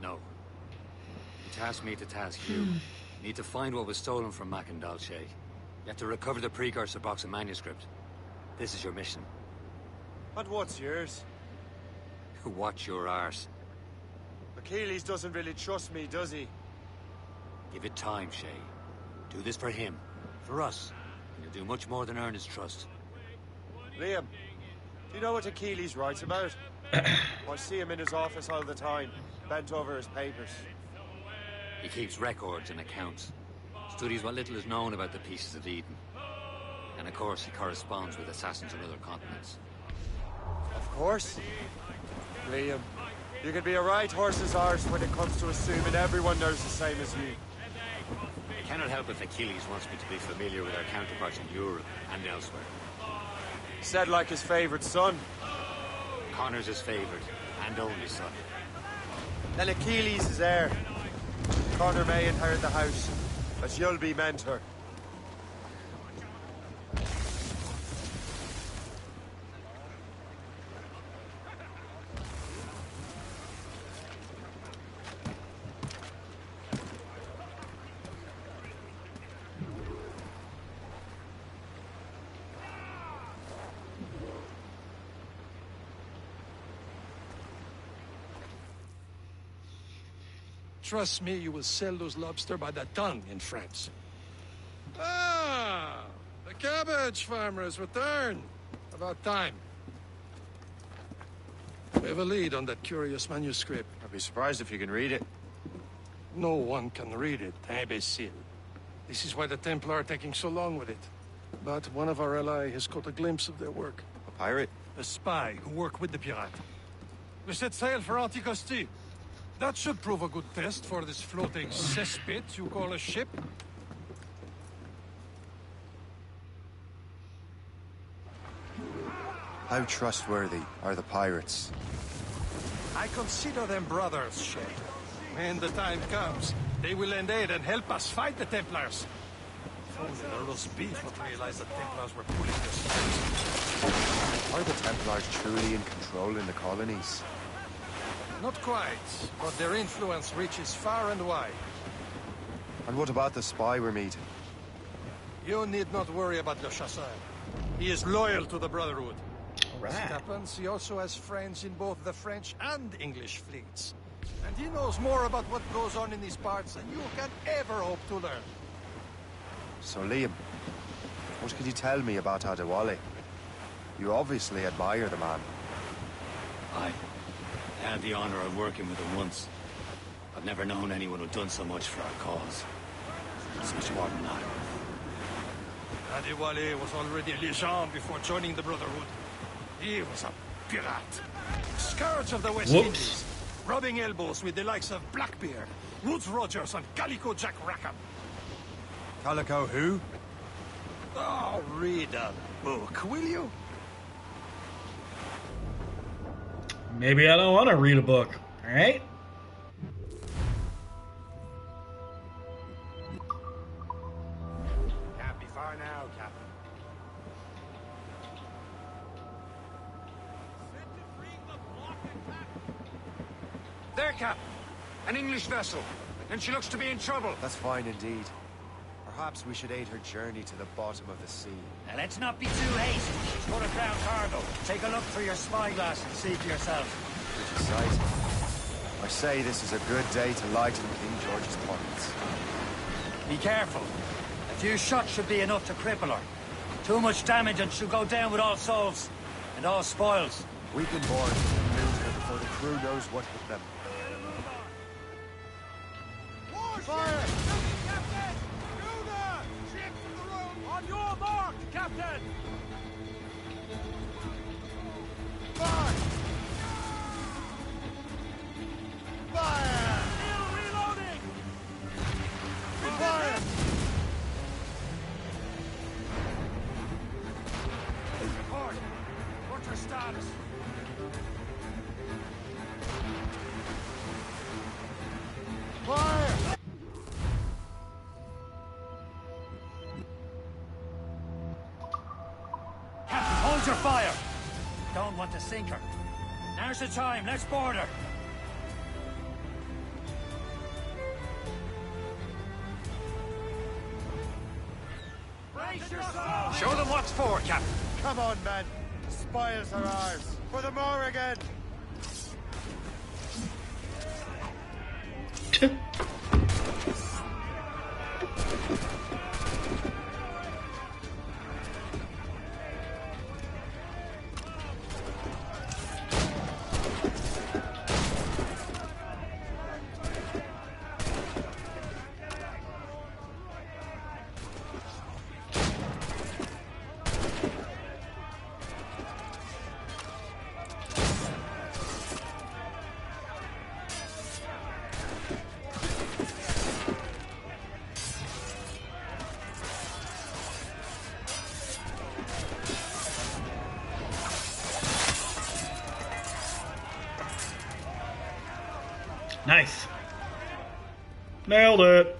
[SPEAKER 5] No. He tasked me to task you. Need to find what was stolen from Mackandal, Shay. You have to recover the precursor box of manuscript. This is your mission.
[SPEAKER 4] And what's yours?
[SPEAKER 5] Watch your arse.
[SPEAKER 4] Achilles doesn't really trust me, does he?
[SPEAKER 5] Give it time, Shay. Do this for him. For us. And you'll do much more than earn his trust.
[SPEAKER 4] Liam, do you know what Achilles writes about? I see him in his office all the time, bent over his papers.
[SPEAKER 5] He keeps records and accounts. Studies what little is known about the pieces of Eden. And of course, he corresponds with assassins on other continents.
[SPEAKER 4] Of course. Liam, you can be a right horse's arse when it comes to assuming everyone knows the same as you.
[SPEAKER 5] I cannot help if Achilles wants me to be familiar with our counterparts in Europe and elsewhere.
[SPEAKER 4] Said like his favorite son.
[SPEAKER 5] Connor's his favorite and only son.
[SPEAKER 4] Then Achilles is heir. Connor may inherit the house, but you'll be mentor.
[SPEAKER 6] Trust me, you will sell those lobster by the ton in France. Ah! The cabbage farmer has returned. About time. We have a lead on that curious manuscript.
[SPEAKER 4] I'd be surprised if you can read it.
[SPEAKER 6] No one can read it, imbecile. This is why the Templar are taking so long with it. But one of our allies has caught a glimpse of their work.
[SPEAKER 4] A pirate?
[SPEAKER 6] A spy who worked with the pirate. We set sail for Anticosti. That should prove a good test for this floating cesspit you call a ship.
[SPEAKER 2] How trustworthy are the pirates?
[SPEAKER 6] I consider them brothers, Shay. When the time comes, they will lend aid and help us fight the Templars. If only the roast beef would realize the Templars were pulling their strings.
[SPEAKER 2] Are the Templars truly in control in the colonies?
[SPEAKER 6] Not quite, but their influence reaches far and wide.
[SPEAKER 2] And what about the spy we're meeting?
[SPEAKER 6] You need not worry about Le Chasseur. He is loyal to the Brotherhood.
[SPEAKER 1] Right.
[SPEAKER 6] As it happens, he also has friends in both the French and English fleets. And he knows more about what goes on in these parts than you can ever hope to learn.
[SPEAKER 2] So Liam, what can you tell me about Adewale? You obviously admire the man.
[SPEAKER 5] I had the honor of working with him once. I've never known anyone who'd done so much for our cause. It's much more than that.
[SPEAKER 6] Adewale was already a legend before joining the Brotherhood. He was a pirate. Scourge of the West Indies. Rubbing elbows with the likes of Blackbeard, Woods Rogers, and Calico Jack Rackham.
[SPEAKER 2] Calico who?
[SPEAKER 6] Oh, read a book, will you?
[SPEAKER 1] Maybe I don't want to read a book, alright?
[SPEAKER 4] Can't be far now, Captain.
[SPEAKER 13] There, Cap. An English vessel. And she looks to be in trouble.
[SPEAKER 2] That's fine indeed. Perhaps we should aid her journey to the bottom of the sea.
[SPEAKER 5] Now, let's not be too hasty. She's put a down cargo. Take a look through your spyglass and see for yourself.
[SPEAKER 2] Pretty sight. I say this is a good day to lighten King George's pockets.
[SPEAKER 5] Be careful. A few shots should be enough to cripple her. Too much damage and she'll go down with all souls. And all spoils.
[SPEAKER 2] We've been born to lose her before the crew knows what hit them.
[SPEAKER 4] Fire! Captain! Do that! Ship to the room! On your mark, Captain! Fire! Fire! Still reloading! Fire! Report! What's your status? Fire!
[SPEAKER 5] Captain, hold your fire! Don't want to sink her. Now's the time, let's board her.
[SPEAKER 4] Brace yourself!
[SPEAKER 13] Show them what's for, Captain.
[SPEAKER 4] Come on, men. Spoils are ours. For the Morrigan!
[SPEAKER 1] Nice. Nailed it.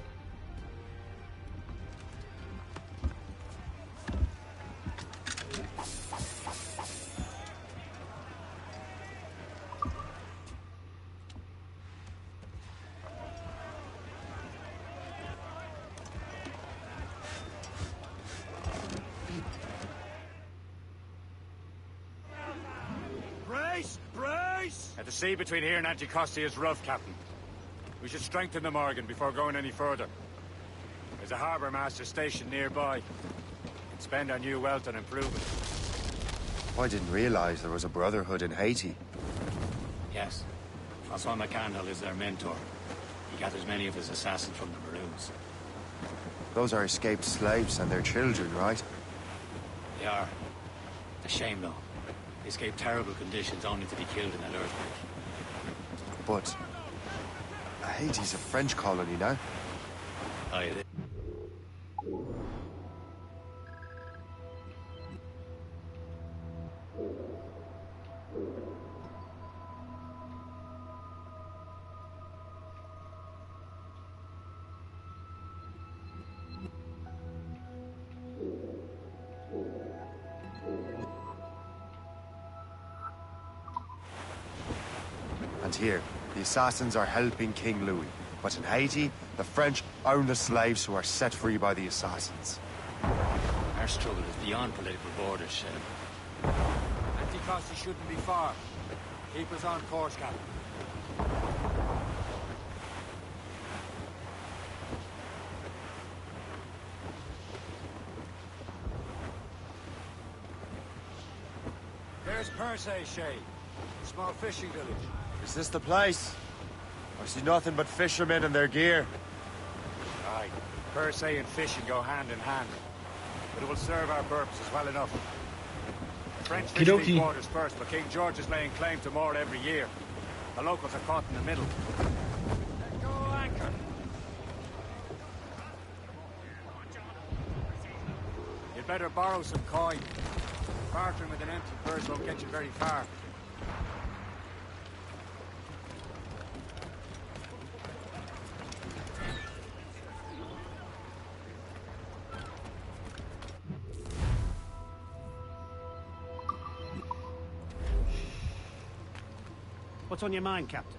[SPEAKER 7] Brace! Brace!
[SPEAKER 13] The sea between here and Anticosti is rough, Captain. We should strengthen the Morgan before going any further. There's a harbour master stationed nearby. We can spend our new wealth on improving.
[SPEAKER 2] I didn't realize there was a brotherhood in Haiti.
[SPEAKER 5] Yes. Francois McCandle is their mentor. He gathers many of his assassins from the Maroons.
[SPEAKER 2] Those are escaped slaves and their children, right?
[SPEAKER 5] They are. A shame, though. They escaped terrible conditions only to be killed in that earthquake.
[SPEAKER 2] But Haiti's a French colony now.
[SPEAKER 5] Aye, it is.
[SPEAKER 20] around here. The assassins are helping King Louis. But in Haiti, the French own the slaves who are set free by the assassins.
[SPEAKER 5] Our struggle is beyond political borders, Shem.
[SPEAKER 13] Anticosti shouldn't be far. Keep us on course, Captain. There's Persay, Shay. Small fishing village.
[SPEAKER 4] Is this the place? I see nothing but fishermen and their gear.
[SPEAKER 13] Aye. Persay and fishing go hand in hand. But it will serve our purposes well enough. The French fish these waters first, but King George is laying claim to more every year. The locals are caught in the middle. Let go anchor. You'd better borrow some coin. Bartering with an empty purse won't get you very far.
[SPEAKER 21] What's on your mind, Captain?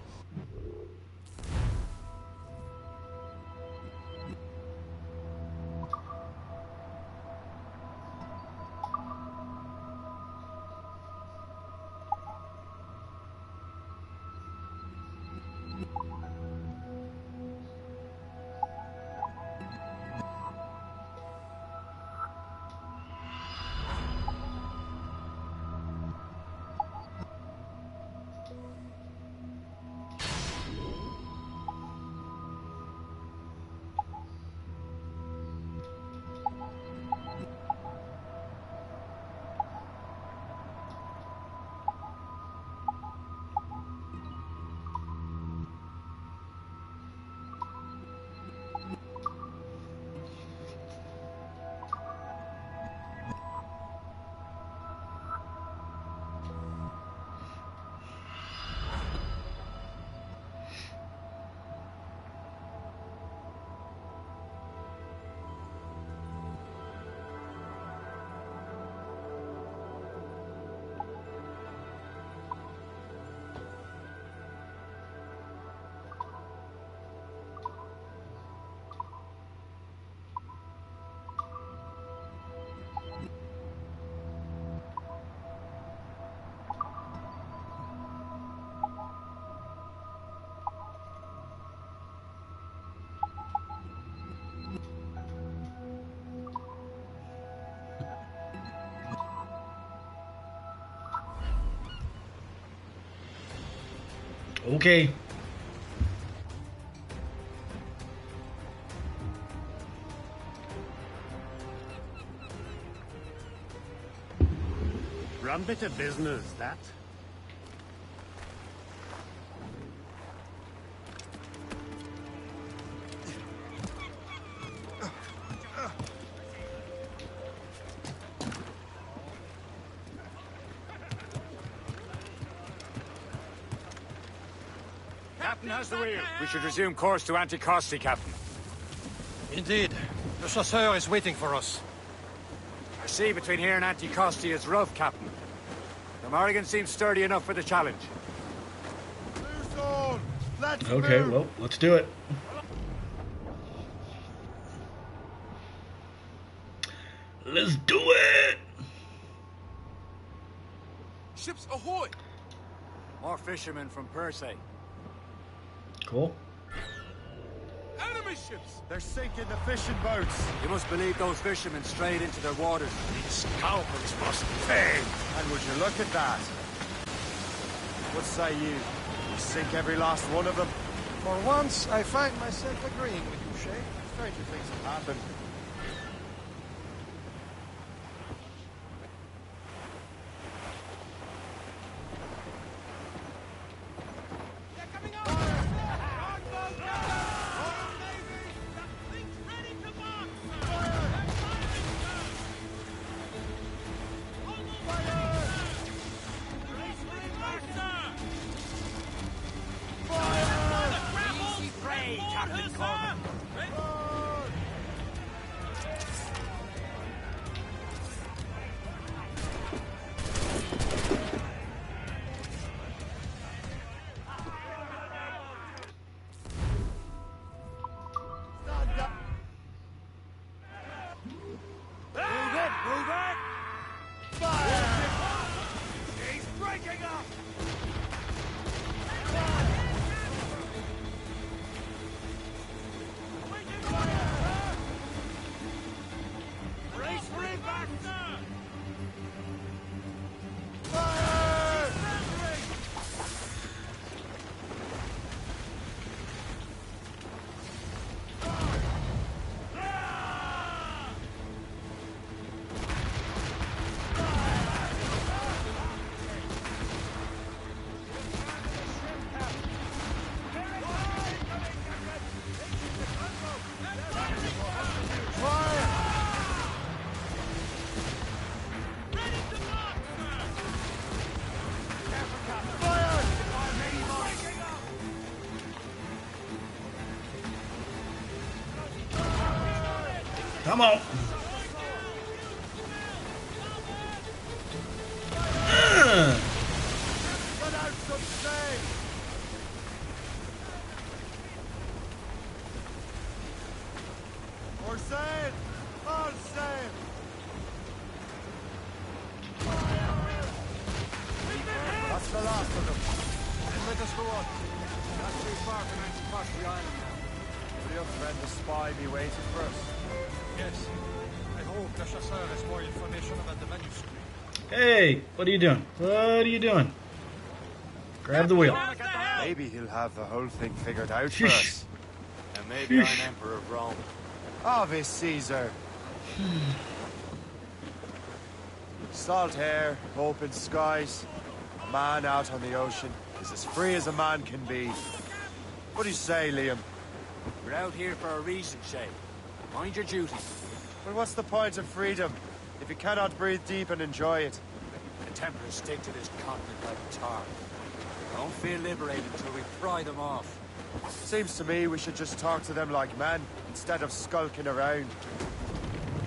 [SPEAKER 1] Okay.
[SPEAKER 21] Rum bit of business, that.
[SPEAKER 13] Captain has the wheel. We should resume course to Anticosti, Captain.
[SPEAKER 6] Indeed. The chasseur is waiting for us.
[SPEAKER 13] The sea between here and Anticosti is rough, Captain. The Morrigan seems sturdy enough for the challenge.
[SPEAKER 1] Okay, well, let's do it. Let's do it!
[SPEAKER 13] Ships ahoy! More fishermen from Persay.
[SPEAKER 1] Cool.
[SPEAKER 4] Enemy ships! They're sinking the fishing boats.
[SPEAKER 13] You must believe those fishermen strayed into their waters.
[SPEAKER 4] These scalpers must pay. And would you look at that? What say you? We sink every last one of them?
[SPEAKER 6] For once, I find myself agreeing with you, Shay.
[SPEAKER 4] Stranger things have happened.
[SPEAKER 1] Come on.
[SPEAKER 4] All sail! All sail! That's the last of them. And let us go on. Not too far from across the island now. Will your friend the spy be waiting for us?
[SPEAKER 6] Yes. I hope the chasseur has more information about the manuscript.
[SPEAKER 1] Hey, what are you doing? What are you doing? Grab the wheel.
[SPEAKER 20] Maybe he'll have the whole thing figured out for us.
[SPEAKER 5] And maybe I'm Emperor of Rome.
[SPEAKER 20] Ave Caesar. Salt hair, open skies. A man out on the ocean is as free as a man can be. What do you say, Liam?
[SPEAKER 13] We're out here for a reason, Shay. Mind your duty.
[SPEAKER 20] Well, what's the point of freedom if you cannot breathe deep and enjoy it?
[SPEAKER 13] The Templars stick to this continent like tar. Don't feel liberated until we pry them off.
[SPEAKER 20] Seems to me we should just talk to them like men, instead of skulking around.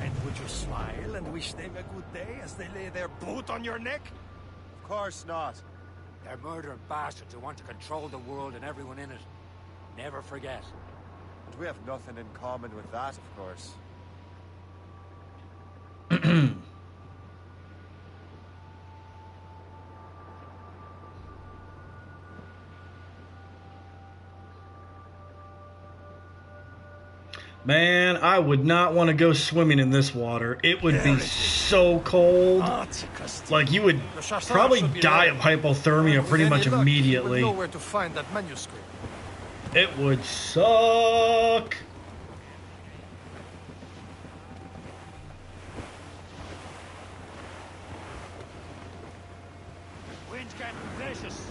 [SPEAKER 6] And would you smile and wish them a good day as they lay their boot on your neck?
[SPEAKER 20] Of course not.
[SPEAKER 13] They're murdering bastards who want to control the world and everyone in it. Never forget.
[SPEAKER 20] And we have nothing in common with that, of course.
[SPEAKER 1] Man, I would not want to go swimming in this water. It would be so cold. Like, you would probably die of hypothermia pretty much immediately.
[SPEAKER 6] Know where to find that manuscript.
[SPEAKER 1] It would suck.
[SPEAKER 6] Wind's getting vicious.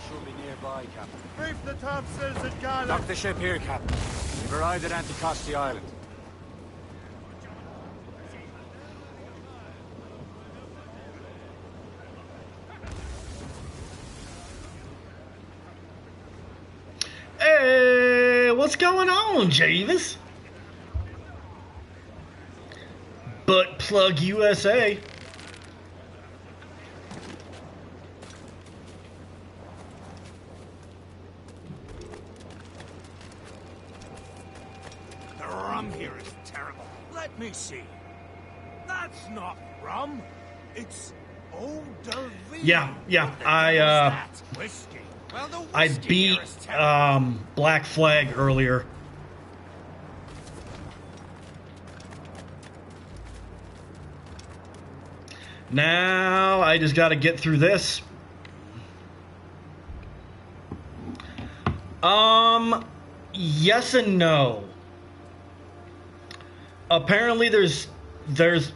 [SPEAKER 13] Should be nearby, Captain.
[SPEAKER 4] Reef the topsails and galley!
[SPEAKER 13] Dock the ship here, Captain. We've arrived at Anticosti Island.
[SPEAKER 1] Hey, what's going on, Javis? Butt Plug USA.
[SPEAKER 6] The rum here is terrible. Let me see. That's not rum. It's eau de vie.
[SPEAKER 1] Yeah.
[SPEAKER 6] Whiskey. Well, the
[SPEAKER 1] I
[SPEAKER 6] whiskey
[SPEAKER 1] beat
[SPEAKER 6] here is terrible.
[SPEAKER 1] Black Flag earlier. Now I just got to get through this. Yes and no. Apparently there's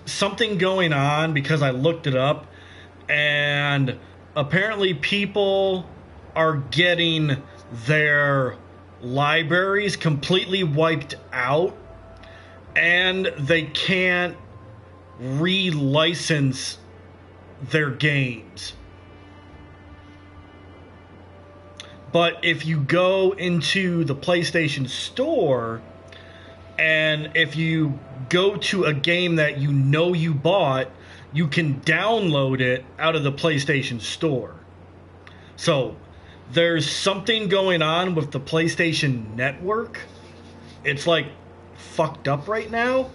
[SPEAKER 1] something going on because I looked it up, and apparently people are getting their libraries completely wiped out, and they can't relicense their games. But if you go into the PlayStation Store, and if you go to a game that you know you bought, you can download it out of the PlayStation Store. So there's something going on with the PlayStation Network. It's like fucked up right now.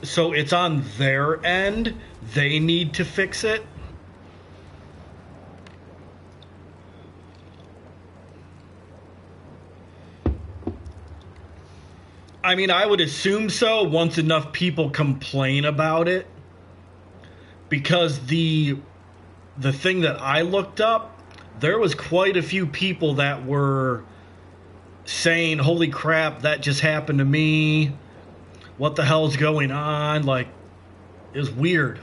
[SPEAKER 1] So it's on their end. They need to fix it. I mean, I would assume so once enough people complain about it. Because the thing that I looked up, there was quite a few people that were saying, holy crap, that just happened to me. What the hell's going on? Like, it was weird.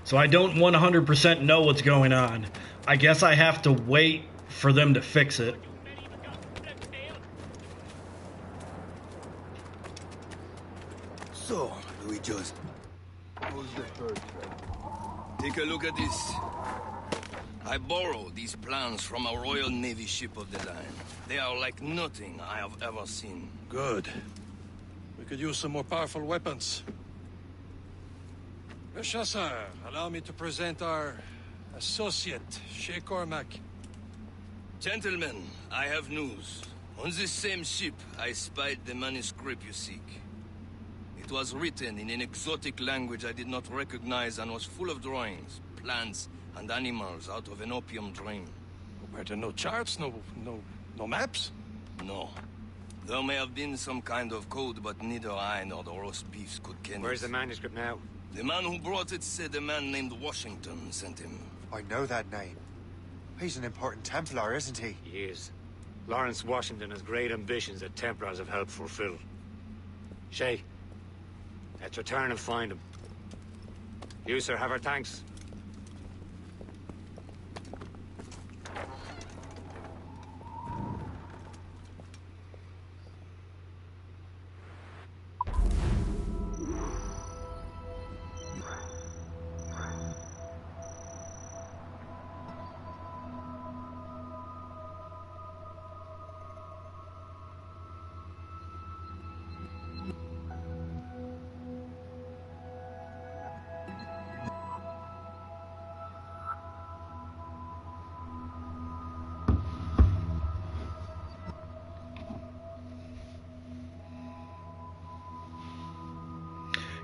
[SPEAKER 1] So I don't 100% know what's going on. I guess I have to wait for them to fix it.
[SPEAKER 18] So, Louis just... Who's
[SPEAKER 19] Take a look at this. I borrowed these plans from a Royal Navy ship of the line. They are like nothing I have ever seen.
[SPEAKER 6] Good. We could use some more powerful weapons. Le Chasseur, allow me to present our associate, Shay Cormac.
[SPEAKER 19] Gentlemen, I have news. On this same ship, I spied the manuscript you seek. It was written in an exotic language I did not recognize and was full of drawings, plants, and animals out of an opium dream.
[SPEAKER 6] Were there no charts, no maps?
[SPEAKER 19] No. There may have been some kind of code, but neither I nor the roast beefs could ken it.
[SPEAKER 5] Where's the manuscript now?
[SPEAKER 19] The man who brought it said a man named Washington sent him.
[SPEAKER 20] I know that name. He's an important Templar, isn't he?
[SPEAKER 5] He is. Lawrence Washington has great ambitions that Templars have helped fulfill. Shay, let's return and find him. You, sir, have our thanks.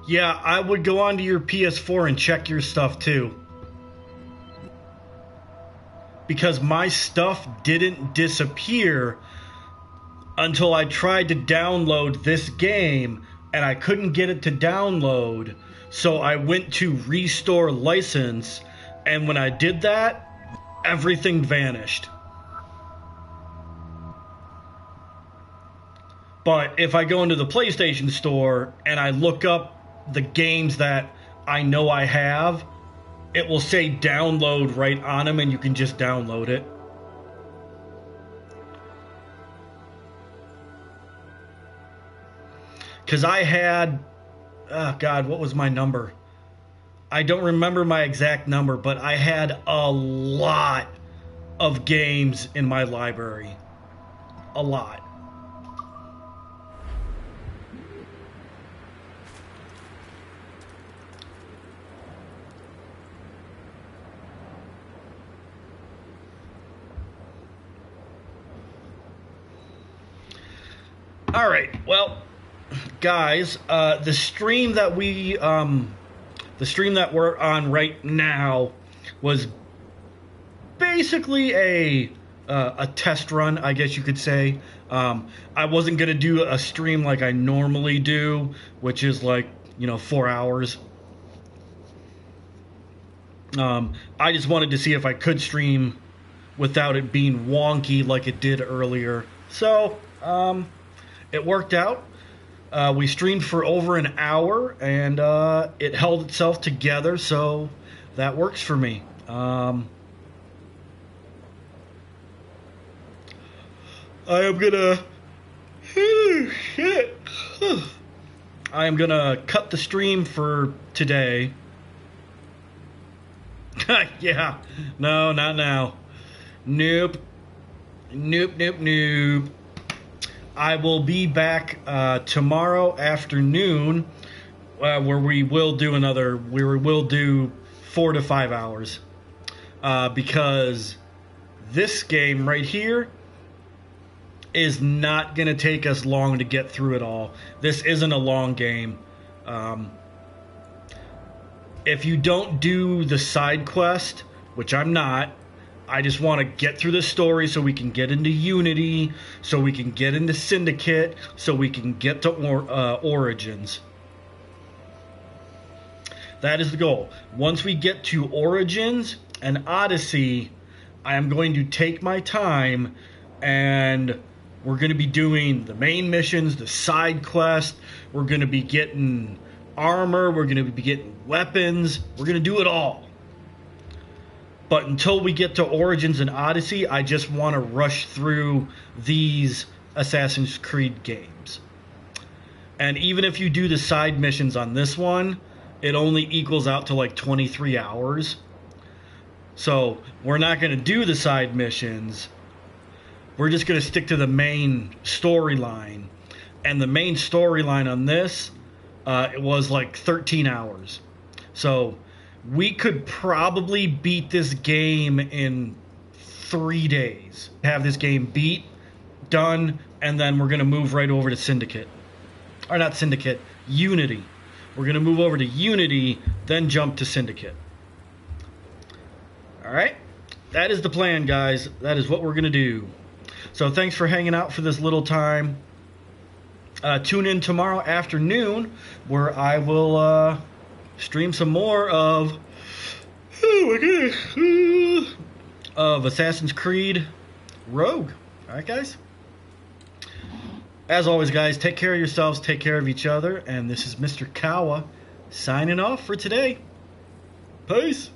[SPEAKER 1] Yeah, I would go onto your PS4 and check your stuff too. Because my stuff didn't disappear until I tried to download this game and I couldn't get it to download. So I went to restore license, and when I did that, everything vanished. But if I go into the PlayStation Store and I look up the games that I know I have, it will say download right on them, and you can just download it. Because I had, oh God, what was my number? I don't remember my exact number, but I had a lot of games in my library. A lot. All right, well, guys, the stream that we're on right now was basically a test run, I guess you could say. I wasn't gonna do a stream like I normally do, which is like 4 hours. I just wanted to see if I could stream without it being wonky like it did earlier. So, it worked out. We streamed for over an hour, and it held itself together, so that works for me. I am gonna... shit. I am gonna cut the stream for today. Yeah. No, not now. Nope. Nope. I will be back tomorrow afternoon, where we will do 4 to 5 hours, because this game right here is not going to take us long to get through it all. This isn't a long game. If you don't do the side quest, which I'm not, I just want to get through the story so we can get into Unity, so we can get into Syndicate, so we can get to Origins. That is the goal. Once we get to Origins and Odyssey, I am going to take my time, and we're going to be doing the main missions, the side quest. We're going to be getting armor. We're going to be getting weapons. We're going to do it all. But until we get to Origins and Odyssey, I just want to rush through these Assassin's Creed games. And even if you do the side missions on this one, it only equals out to like 23 hours. So we're not going to do the side missions. We're just going to stick to the main storyline. And the main storyline on this, it was like 13 hours. So we could probably beat this game in 3 days. Have this game beat, done, and then we're going to move right over to Syndicate. Or not Syndicate, Unity. We're going to move over to Unity, then jump to Syndicate. Alright? That is the plan, guys. That is what we're going to do. So thanks for hanging out for this little time. Tune in tomorrow afternoon, where I will stream some more of Assassin's Creed Rogue. Alright, guys? As always, guys, take care of yourselves, take care of each other, and this is Mr. Kawa signing off for today. Peace!